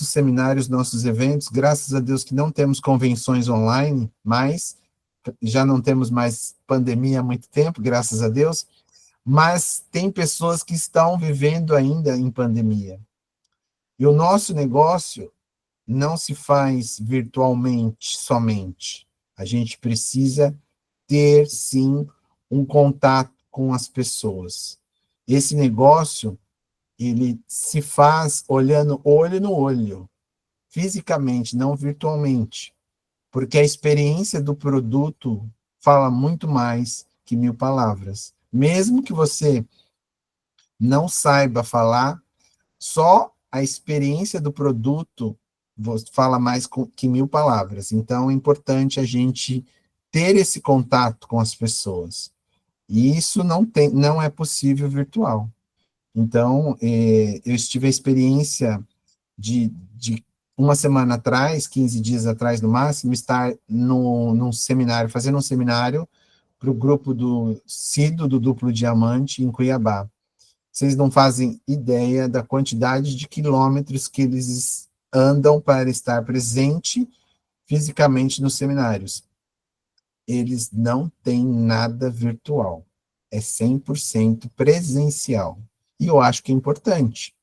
B: seminários, nossos eventos, graças a Deus que não temos convenções online, mas já não temos mais pandemia há muito tempo, graças a Deus, mas tem pessoas que estão vivendo ainda em pandemia. E o nosso negócio não se faz virtualmente somente. A gente precisa ter, sim, um contato com as pessoas. Esse negócio, ele se faz olhando olho no olho, fisicamente, não virtualmente, porque a experiência do produto fala muito mais que 1000 palavras. Mesmo que você não saiba falar, só a experiência do produto fala mais que 1000 palavras. Então, é importante a gente ter esse contato com as pessoas. E isso não é possível virtual. Então, eu tive a experiência de uma semana atrás, 15 dias atrás no máximo, estar num seminário, fazendo um seminário para o grupo do Cido, do Duplo Diamante, em Cuiabá. Vocês não fazem ideia da quantidade de quilômetros que eles andam para estar presente fisicamente nos seminários. Eles não têm nada virtual. É 100% presencial. E eu acho que é importante.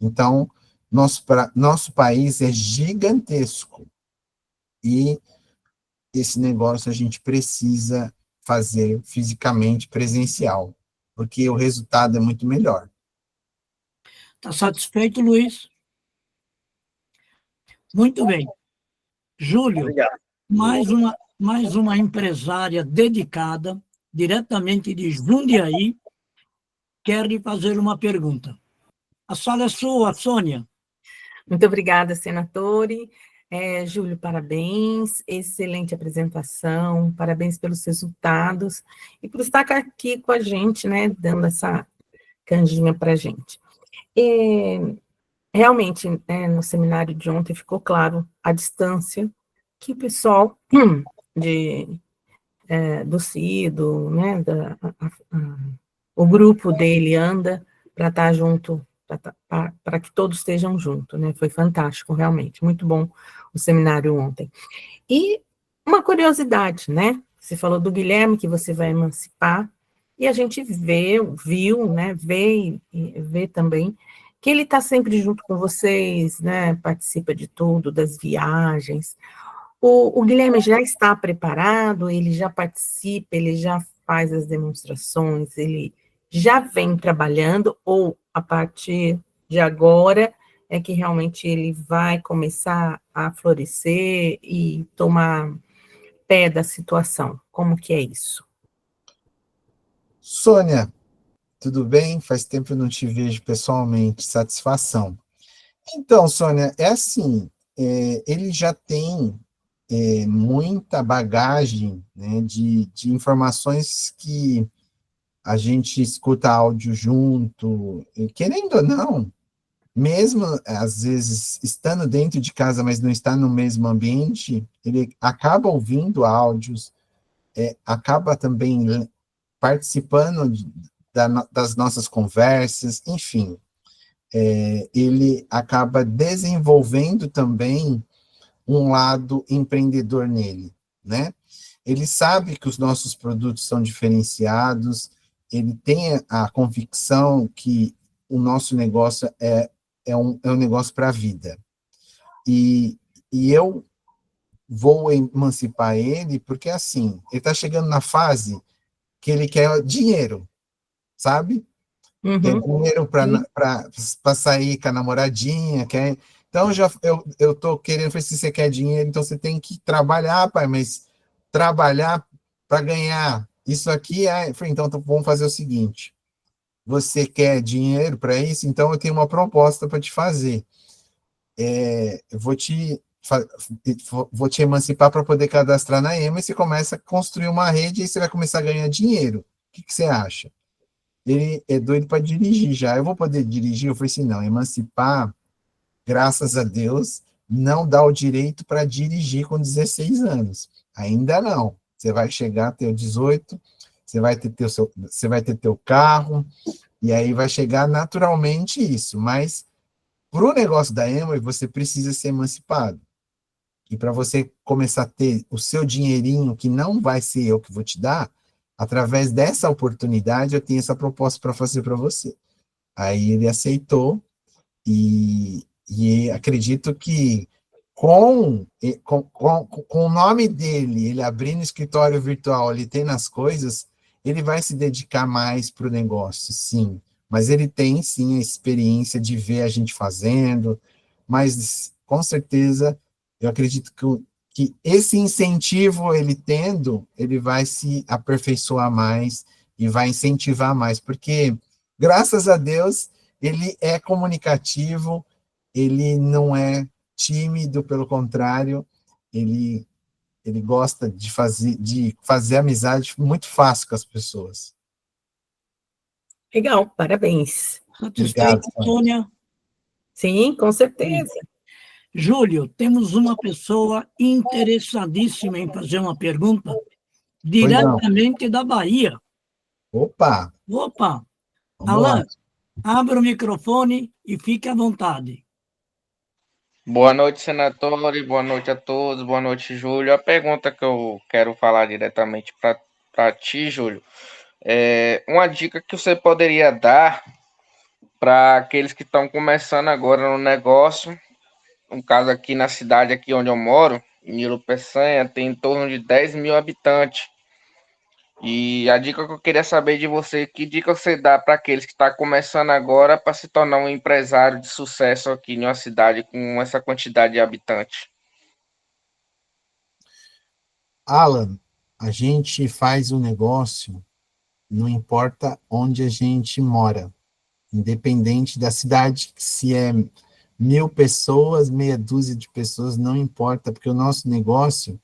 B: Então, nosso país é gigantesco. E esse negócio a gente precisa fazer fisicamente, presencial, porque o resultado é muito melhor.
A: Está satisfeito, Luiz? Muito bem. Júlio,
E: Obrigado.
A: mais uma empresária dedicada, diretamente de Jundiaí, quer lhe fazer uma pergunta. A sala é sua, Sônia.
F: Muito obrigada, senatore. Júlio, parabéns, excelente apresentação, parabéns pelos resultados e por estar aqui com a gente, né, dando essa canjinha para a gente. Realmente, no seminário de ontem ficou claro a distância que o pessoal do CIDO, né, o grupo dele anda para estar junto, para que todos estejam juntos, né? Foi fantástico, realmente, muito bom o seminário ontem. E uma curiosidade, né? Você falou do Guilherme, que você vai emancipar, e a gente viu, né? Vê também que ele está sempre junto com vocês, né? Participa de tudo, das viagens. O Guilherme já está preparado, ele já participa, ele já faz as demonstrações, ele já vem trabalhando, ou a partir de agora é que realmente ele vai começar a florescer e tomar pé da situação? Como que é isso?
B: Sônia, tudo bem? Faz tempo que eu não te vejo pessoalmente, satisfação. Então, Sônia, é assim, ele já tem muita bagagem, né, de informações que a gente escuta áudio junto, e querendo ou não, mesmo às vezes estando dentro de casa, mas não está no mesmo ambiente, ele acaba ouvindo áudios, acaba também participando das nossas conversas, enfim, ele acaba desenvolvendo também um lado empreendedor nele, né? Ele sabe que os nossos produtos são diferenciados, ele tem a convicção que o nosso negócio é um negócio para a vida. E eu vou emancipar ele porque, assim, ele está chegando na fase que ele quer dinheiro, sabe? Quer dinheiro para sair com a namoradinha, quer... Então, eu tô querendo, falei, se você quer dinheiro, então você tem que trabalhar, pai, mas trabalhar para ganhar. Isso aqui é... Falei, então, vamos fazer o seguinte, você quer dinheiro para isso? Então, eu tenho uma proposta para te fazer. Eu vou te emancipar para poder cadastrar na EMA e você começa a construir uma rede e você vai começar a ganhar dinheiro. O que você acha? Ele é doido para dirigir já. Eu vou poder dirigir? Eu falei assim, não, emancipar, graças a Deus, não dá o direito para dirigir com 16 anos. Ainda não. Você vai chegar a ter 18, você vai ter teu carro, e aí vai chegar naturalmente isso. Mas para o negócio da Amway, você precisa ser emancipado. E para você começar a ter o seu dinheirinho, que não vai ser eu que vou te dar, através dessa oportunidade, eu tenho essa proposta para fazer para você. Aí ele aceitou, e acredito que com o nome dele, ele abrindo escritório virtual, ele tem nas coisas, ele vai se dedicar mais para o negócio, sim. Mas ele tem, sim, a experiência de ver a gente fazendo, mas, com certeza, eu acredito que esse incentivo ele tendo, ele vai se aperfeiçoar mais e vai incentivar mais, porque, graças a Deus, ele é comunicativo, ele não é tímido, pelo contrário, ele gosta de fazer amizade muito fácil com as pessoas.
F: Legal, parabéns.
A: Satisfeito, Sônia?
F: Sim, com certeza.
A: Júlio, temos uma pessoa interessadíssima em fazer uma pergunta diretamente da Bahia.
B: Opa!
A: Opa!
B: Vamos
A: Alan,
B: lá.
A: abra o microfone e fique à vontade.
G: Boa noite, senador, e boa noite a todos. Boa noite, Júlio. A pergunta que eu quero falar diretamente para ti, Júlio, é uma dica que você poderia dar para aqueles que estão começando agora no negócio. No caso aqui na cidade aqui onde eu moro, em Nilo Peçanha, tem em torno de 10 mil habitantes. E a dica que eu queria saber de você, que dica você dá para aqueles que estão começando agora para se tornar um empresário de sucesso aqui em uma cidade com essa quantidade de habitantes?
B: Alan, a gente faz um negócio, não importa onde a gente mora, independente da cidade, se é 1.000 pessoas, meia dúzia de pessoas, não importa, porque o nosso negócio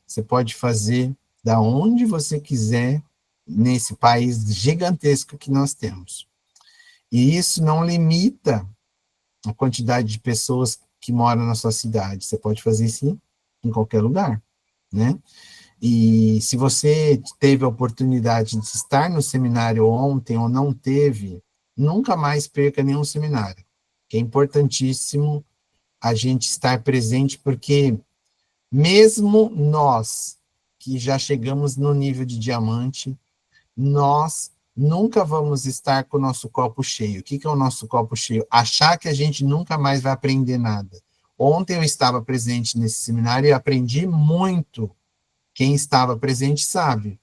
B: você pode fazer da onde você quiser nesse país gigantesco que nós temos. E isso não limita a quantidade de pessoas que moram na sua cidade. Você pode fazer isso em qualquer lugar, né? E se você teve a oportunidade de estar no seminário ontem ou não teve, nunca mais perca nenhum seminário, que é importantíssimo a gente estar presente, porque mesmo nós que já chegamos no nível de diamante, nós nunca vamos estar com o nosso copo cheio. O que é o nosso copo cheio? Achar que a gente nunca mais vai aprender nada. Ontem eu estava presente nesse seminário e aprendi muito. Quem estava presente sabe.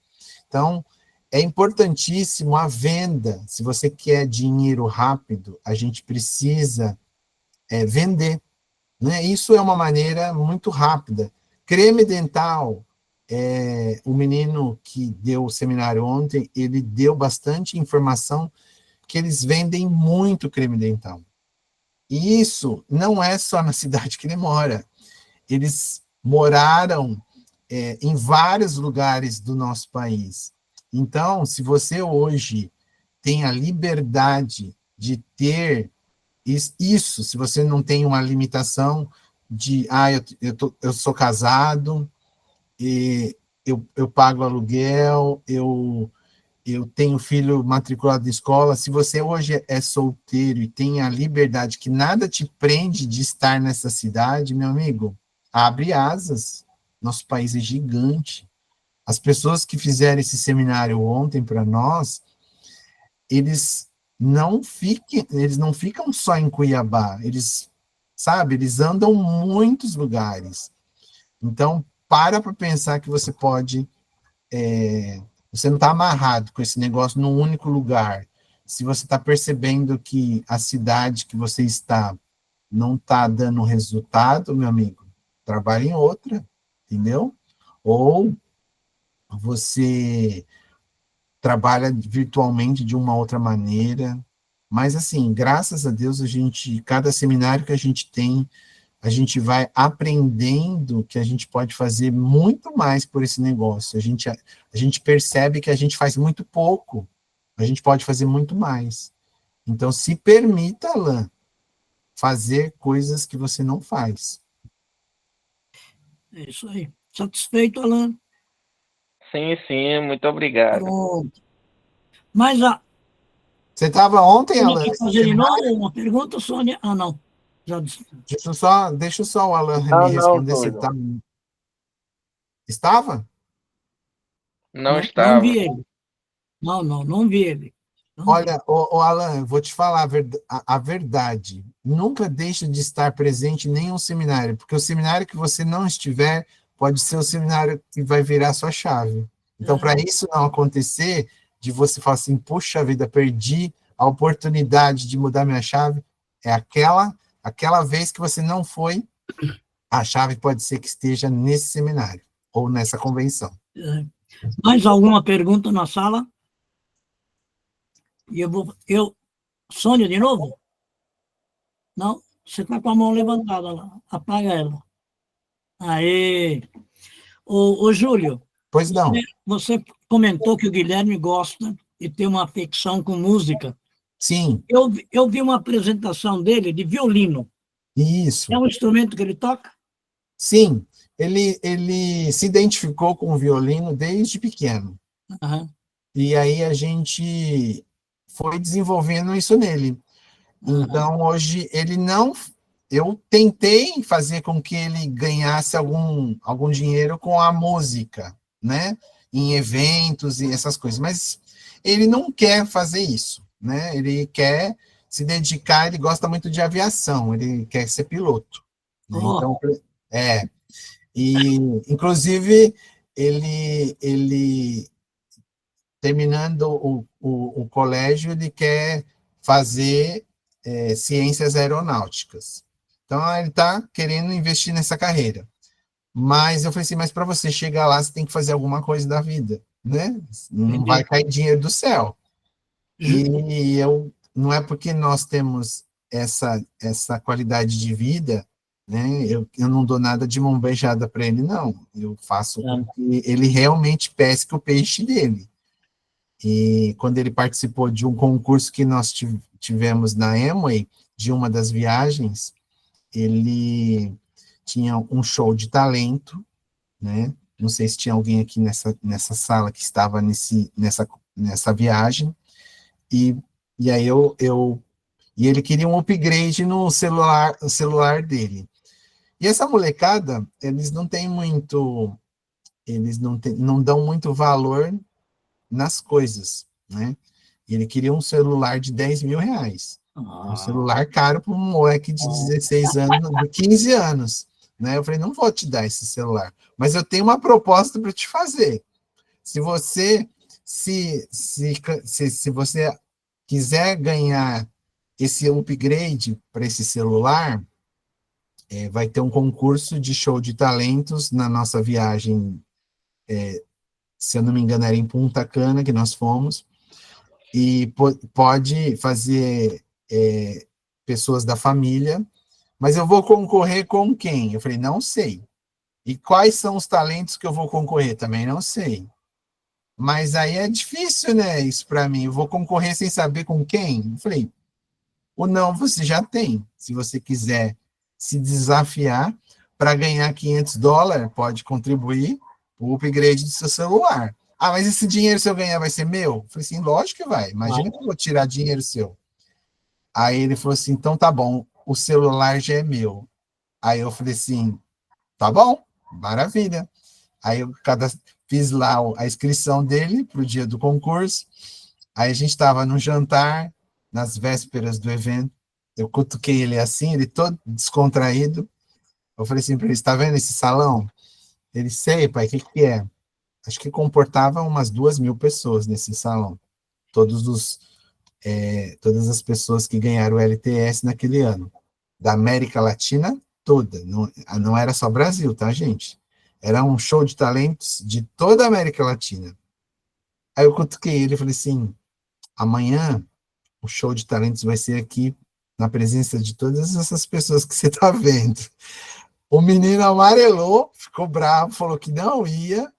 B: Então, é importantíssimo a venda. Se você quer dinheiro rápido, a gente precisa vender, né? Isso é uma maneira muito rápida. Creme dental, o menino que deu o seminário ontem, ele deu bastante informação que eles vendem muito creme dental. E isso não é só na cidade que ele mora. Eles moraram em vários lugares do nosso país. Então, se você hoje tem a liberdade de ter isso, se você não tem uma limitação de, eu sou casado, e eu pago aluguel, eu tenho filho matriculado em escola, se você hoje é solteiro e tem a liberdade que nada te prende de estar nessa cidade, meu amigo, abre asas. Nosso país é gigante. As pessoas que fizeram esse seminário ontem para nós, eles não ficam só em Cuiabá, eles andam muitos lugares. Então, para pensar que você pode, você não está amarrado com esse negócio num único lugar. Se você está percebendo que a cidade que você está não está dando resultado, meu amigo, trabalhe em outra, entendeu? Ou você trabalha virtualmente de uma outra maneira, mas assim, graças a Deus, cada seminário que a gente tem, a gente vai aprendendo que a gente pode fazer muito mais por esse negócio. A gente percebe que a gente faz muito pouco, a gente pode fazer muito mais. Então, se permita, Alan, fazer coisas que você não faz.
A: É isso aí. Satisfeito, Alan?
G: Sim, muito obrigado.
A: Pronto. Mas
B: Você estava ontem,
A: Sônia
B: Alan?
A: quer fazer de novo uma pergunta, Sônia? Ah, não. Já disse.
B: Deixa só o Alan
G: Não,
B: me responder se
G: Júlio.
B: Estava?
G: Não
A: Não
G: estava.
A: vi ele. Não vi ele. Não vi.
B: Olha, Alan, eu vou te falar a verdade. Nunca deixe de estar presente em nenhum seminário, porque o seminário que você não estiver pode ser o seminário que vai virar sua chave. Então, para isso não acontecer, de você falar assim, puxa vida, perdi a oportunidade de mudar minha chave, é aquela vez que você não foi, a chave pode ser que esteja nesse seminário ou nessa convenção.
A: Mais alguma pergunta na sala? E Sônia, de novo? Não? Você está com a mão levantada lá. Apaga ela. Aê! Ô Júlio,
B: Pois não.
A: você comentou que o Guilherme gosta de ter uma afecção com música.
B: Sim.
A: Eu vi uma apresentação dele de violino.
B: Isso.
A: É um instrumento que ele toca?
B: Sim. Ele se identificou com o violino desde pequeno.
A: Uhum.
B: E aí a gente foi desenvolvendo isso nele. Então, hoje, ele não... Eu tentei fazer com que ele ganhasse algum dinheiro com a música, né? Em eventos e essas coisas, mas ele não quer fazer isso, né? Ele quer se dedicar, ele gosta muito de aviação, ele quer ser piloto. Né? Então, e, inclusive, ele terminando o colégio, ele quer fazer ciências aeronáuticas. Então, ele está querendo investir nessa carreira. Mas eu falei assim, mas para você chegar lá, você tem que fazer alguma coisa da vida, né? Não vai cair dinheiro do céu. E não é porque nós temos essa qualidade de vida, né? Eu não dou nada de mão beijada para ele, não. Eu faço com que ele realmente pesque o peixe dele. E quando ele participou de um concurso que nós tivemos na Amway, de uma das viagens, ele tinha um show de talento, né? Não sei se tinha alguém aqui nessa sala que estava nessa viagem, e aí e ele queria um upgrade no celular dele. E essa molecada, eles não têm muito, eles não dão muito valor nas coisas, né? Ele queria um celular de R$10 mil. Um celular caro para um moleque de 16 anos, de 15 anos. Né? Eu falei, não vou te dar esse celular, mas eu tenho uma proposta para te fazer. Se você se você quiser ganhar esse upgrade para esse celular, vai ter um concurso de show de talentos na nossa viagem, se eu não me engano, era em Punta Cana que nós fomos, e pode fazer pessoas da família, mas eu vou concorrer com quem? Eu falei, não sei. E quais são os talentos que eu vou concorrer? Também não sei. Mas aí é difícil, né, isso para mim. Eu vou concorrer sem saber com quem? Eu falei, o não você já tem. Se você quiser se desafiar para ganhar $500, pode contribuir para o upgrade do seu celular. Ah, mas esse dinheiro, se eu ganhar, vai ser meu? Eu falei assim, lógico que vai. Imagina que eu vou tirar dinheiro seu. Aí ele falou assim, então tá bom, o celular já é meu. Aí eu falei assim, tá bom, maravilha. Aí eu fiz lá a inscrição dele para o dia do concurso. Aí a gente estava no jantar, nas vésperas do evento. Eu cutuquei ele assim, ele todo descontraído. Eu falei assim para ele, está vendo esse salão? Ele, sei, pai, o que é? Acho que comportava umas 2.000 pessoas nesse salão. Todas as pessoas que ganharam o LTS naquele ano. Da América Latina toda. Não era só Brasil, tá, gente? Era um show de talentos de toda a América Latina. Aí eu cutuquei ele e falei assim, amanhã o show de talentos vai ser aqui, na presença de todas essas pessoas que você está vendo. O menino amarelou, ficou bravo, falou que não ia.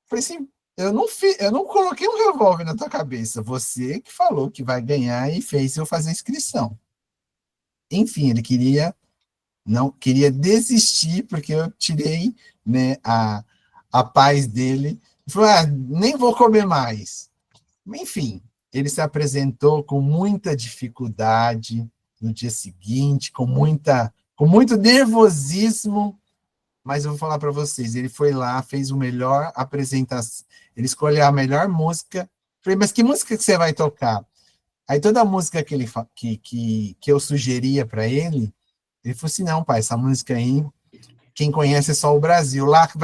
B: Falei assim, eu não coloquei um revólver na tua cabeça, você que falou que vai ganhar e fez eu fazer a inscrição. Enfim, ele não queria desistir, porque eu tirei, né, a paz dele. Ele falou, nem vou comer mais. Enfim, ele se apresentou com muita dificuldade no dia seguinte, com muito nervosismo, mas eu vou falar para vocês, ele foi lá, fez o melhor apresentação, ele escolheu a melhor música. Falei, mas que música que você vai tocar? Aí toda a música que eu sugeria para ele falou assim, não, pai, essa música aí, quem conhece é só o Brasil, lá que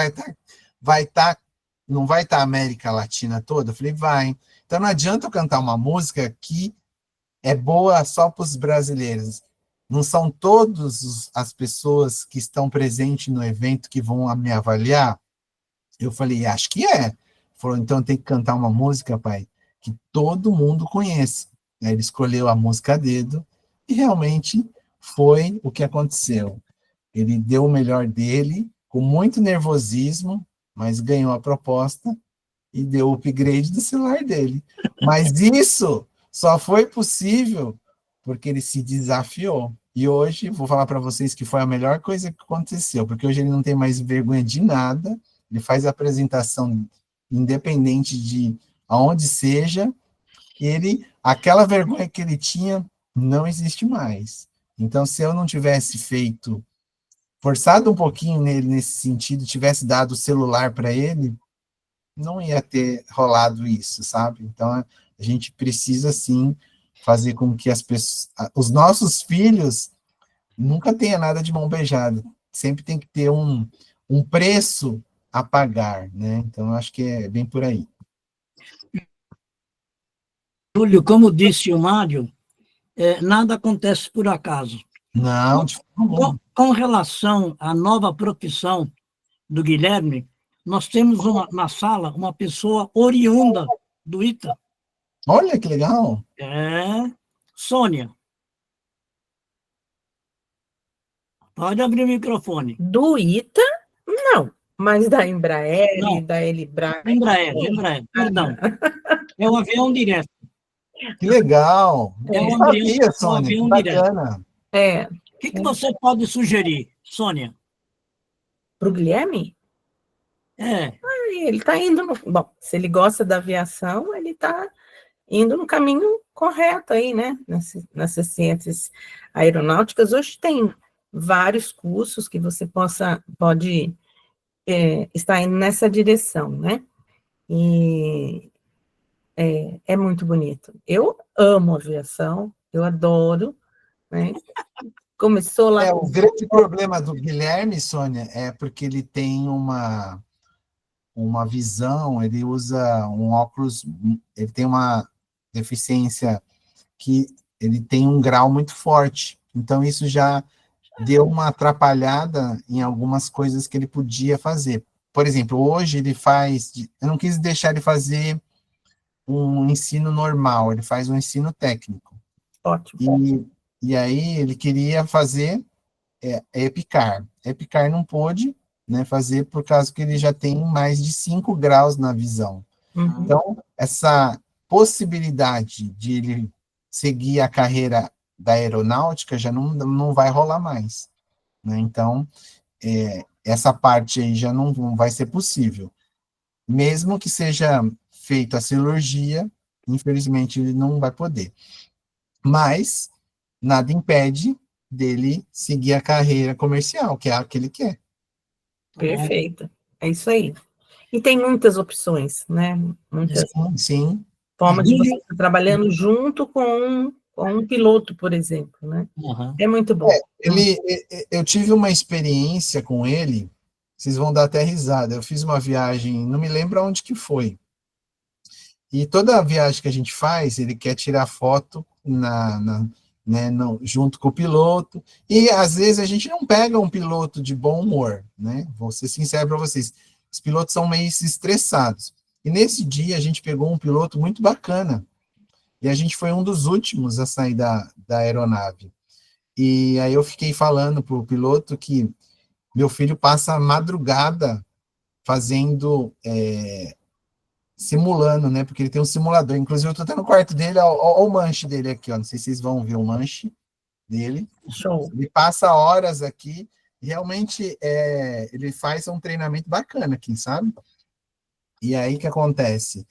B: não vai estar a América Latina toda? Eu falei, vai. Então não adianta eu cantar uma música que é boa só para os brasileiros. Não são todas as pessoas que estão presentes no evento que vão me avaliar? Eu falei, acho que é. Ele falou, então tem que cantar uma música, pai, que todo mundo conhece. Aí ele escolheu a música a dedo e realmente foi o que aconteceu. Ele deu o melhor dele, com muito nervosismo, mas ganhou a proposta e deu o upgrade do celular dele. Mas isso só foi possível porque ele se desafiou. E hoje, vou falar para vocês que foi a melhor coisa que aconteceu, porque hoje ele não tem mais vergonha de nada, ele faz a apresentação independente de aonde seja, e aquela vergonha que ele tinha não existe mais. Então, se eu não tivesse forçado um pouquinho nele nesse sentido, tivesse dado o celular para ele, não ia ter rolado isso, sabe? Então, a gente precisa, sim, fazer com que os nossos filhos nunca tenham nada de mão beijada. Sempre tem que ter um preço a pagar, né? Então, eu acho que é bem por aí.
A: Júlio, como disse o Mário, nada acontece por acaso.
B: Não,
A: com relação à nova profissão do Guilherme, nós temos na sala uma pessoa oriunda do ITA.
B: Olha que legal.
A: Sônia. Pode abrir o microfone.
F: Do ITA, não, mas da Embraer,
A: Não.
F: da Elibra.
A: Embraer, perdão. É o avião direto.
B: Que legal.
A: É um
B: sabia, Sônia,
A: avião
B: bacana.
A: direto. O que você pode sugerir, Sônia?
F: Para o Guilherme? Ele está indo bom, se ele gosta da aviação, ele está indo no caminho correto aí, né? Nessas ciências aeronáuticas. Hoje tem vários cursos que você pode estar indo nessa direção, né? E é muito bonito. Eu amo aviação, Eu adoro, né? Começou lá.
B: O grande problema do Guilherme, Sônia, é porque ele tem uma visão, ele usa um óculos, ele tem uma deficiência que ele tem um grau muito forte. Então, isso já deu uma atrapalhada em algumas coisas que ele podia fazer. Por exemplo, hoje ele faz... Eu não quis deixar ele fazer um ensino normal, ele faz um ensino técnico.
F: Ótimo.
B: E aí ele queria fazer EPICAR. EPICAR não pôde, né, fazer por causa que ele já tem mais de 5 graus na visão.
F: Uhum.
B: Então, essa possibilidade de ele seguir a carreira da aeronáutica já não vai rolar mais, né? Então, essa parte aí já não vai ser possível. Mesmo que seja feita a cirurgia, infelizmente ele não vai poder. Mas nada impede dele seguir a carreira comercial, que é a que ele quer.
F: Perfeito. É isso aí. E tem muitas opções, né? Muitas
B: Sim.
F: formas de você estar trabalhando junto com um piloto, por exemplo, né?
A: Uhum.
F: É muito bom.
B: Eu tive uma experiência com ele, vocês vão dar até risada. Eu fiz uma viagem, não me lembro onde que foi. E toda a viagem que a gente faz, ele quer tirar foto junto com o piloto. E às vezes a gente não pega um piloto de bom humor, né? Vou ser sincero para vocês. Os pilotos são meio estressados. E nesse dia a gente pegou um piloto muito bacana. E a gente foi um dos últimos a sair da aeronave. E aí eu fiquei falando para o piloto que meu filho passa a madrugada fazendo, simulando, né? Porque ele tem um simulador. Inclusive, eu estou até no quarto dele, olha o manche dele aqui, ó. Não sei se vocês vão ver o manche dele.
F: Show.
B: Ele passa horas aqui. Realmente, ele faz um treinamento bacana aqui, sabe? E aí, o que acontece?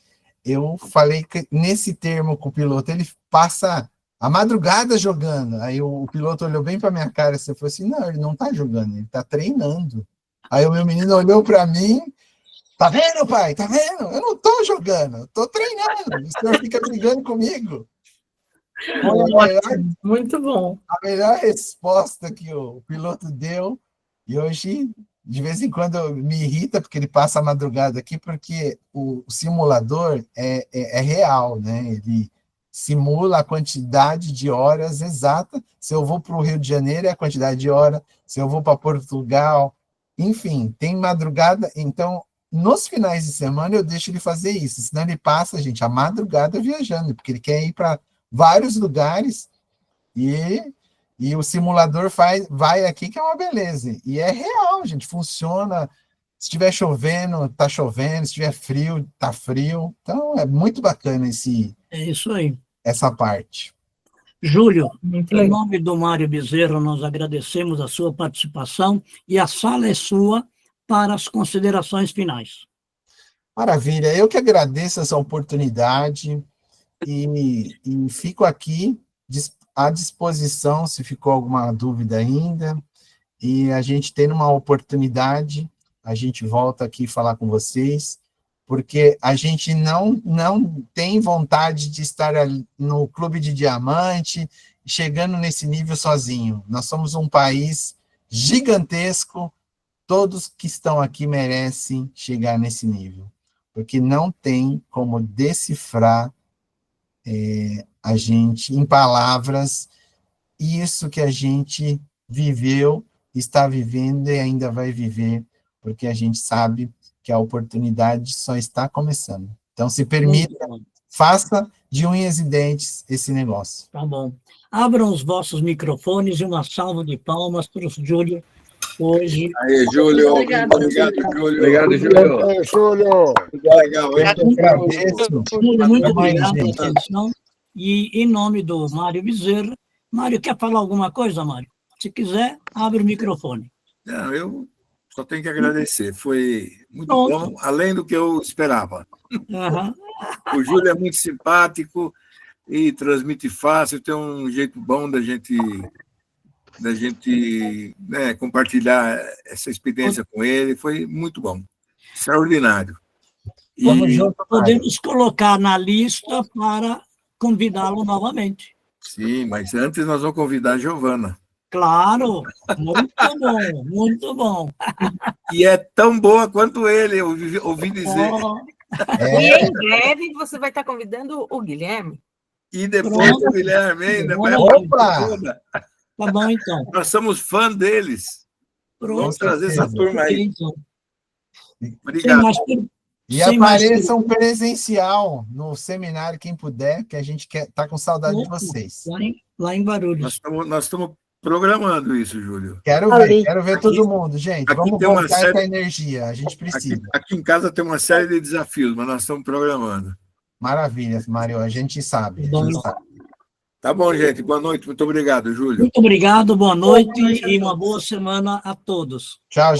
B: Eu falei que nesse termo com o piloto, ele passa a madrugada jogando. Aí o piloto olhou bem para minha cara e falou assim, não, ele não está jogando, ele está treinando. Aí o meu menino olhou para mim, tá vendo, pai? Tá vendo? Eu não estou jogando, eu estou treinando. O senhor fica brigando comigo.
F: Ótimo, muito bom.
B: A melhor resposta que o piloto deu, e hoje, de vez em quando, me irrita, porque ele passa a madrugada aqui, porque o simulador é real, né? Ele simula a quantidade de horas exata. Se eu vou para o Rio de Janeiro, é a quantidade de horas. Se eu vou para Portugal, enfim, tem madrugada. Então, nos finais de semana, eu deixo ele fazer isso. Senão ele passa, gente, a madrugada viajando, porque ele quer ir para vários lugares e o simulador vai aqui, que é uma beleza. E é real, gente, funciona. Se estiver chovendo, tá chovendo. Se estiver frio, tá frio. Então, é muito bacana
A: É isso aí.
B: essa parte.
A: Júlio,
F: Muito
A: em
F: legal.
A: nome do Mário Bezerra, nós agradecemos a sua participação e a sala é sua para as considerações finais.
B: Maravilha, eu que agradeço essa oportunidade e fico aqui à disposição se ficou alguma dúvida ainda. E a gente tendo uma oportunidade, a gente volta aqui falar com vocês, porque a gente não tem vontade de estar ali no Clube de Diamante, chegando nesse nível sozinho. Nós somos um país gigantesco, todos que estão aqui merecem chegar nesse nível, porque não tem como decifrar a gente, em palavras, isso que a gente viveu, está vivendo e ainda vai viver, porque a gente sabe que a oportunidade só está começando. Então, se permita, faça de unhas e dentes esse negócio.
A: Tá bom. Abram os vossos microfones e uma salva de palmas para o Júlio hoje.
D: Aí, Júlio.
F: Obrigada,
D: Obrigado, Júlio.
E: Obrigado, Júlio.
B: Júlio!
D: Legal, hein?
B: Eu agradeço.
A: Júlio, muito
B: Tamo aí,
A: obrigado pela
B: gente.
A: atenção. E em nome do Mário Bezerra, Mário, quer falar alguma coisa, Mário? Se quiser, abre o microfone.
D: Não, eu só tenho que agradecer. Foi muito
A: Pronto.
D: bom, além do que eu esperava.
A: Aham.
D: O Júlio é muito simpático e transmite fácil, tem um jeito bom da gente compartilhar essa experiência com ele. Foi muito bom, extraordinário. E
B: Vamos junto, Mário.
A: Podemos colocar na lista para convidá-lo novamente.
D: Sim, mas antes nós vamos convidar a Giovana.
A: Claro, muito bom, muito bom.
D: E é tão boa quanto ele, eu ouvi dizer.
A: Ó,
F: E em breve você vai estar convidando o Guilherme.
D: E depois
A: Pronto.
D: o Guilherme ainda.
B: Opa!
A: tá bom, então.
D: Nós somos fã deles.
A: Pronto.
D: Vamos trazer essa turma aí.
A: Então. Sem
D: Obrigado.
A: mais,
B: E
A: sem mais
B: apareçam presencial no seminário, quem puder, que a gente tá com saudade de
A: perguntas,
B: vocês.
A: lá em Guarulhos.
D: Nós estamos programando isso, Júlio.
B: Quero ver todo mundo, gente.
D: aqui
B: Vamos
D: tem uma
B: voltar
D: série-
B: essa energia, a gente precisa.
D: Aqui em casa tem uma série de desafios, mas nós estamos programando.
B: Maravilha, Mário, a gente sabe. A gente sabe.
D: Tá bom, gente. Boa noite. Muito obrigado, Júlio.
A: Muito obrigado, boa noite e uma boa semana a todos.
B: Tchau, gente.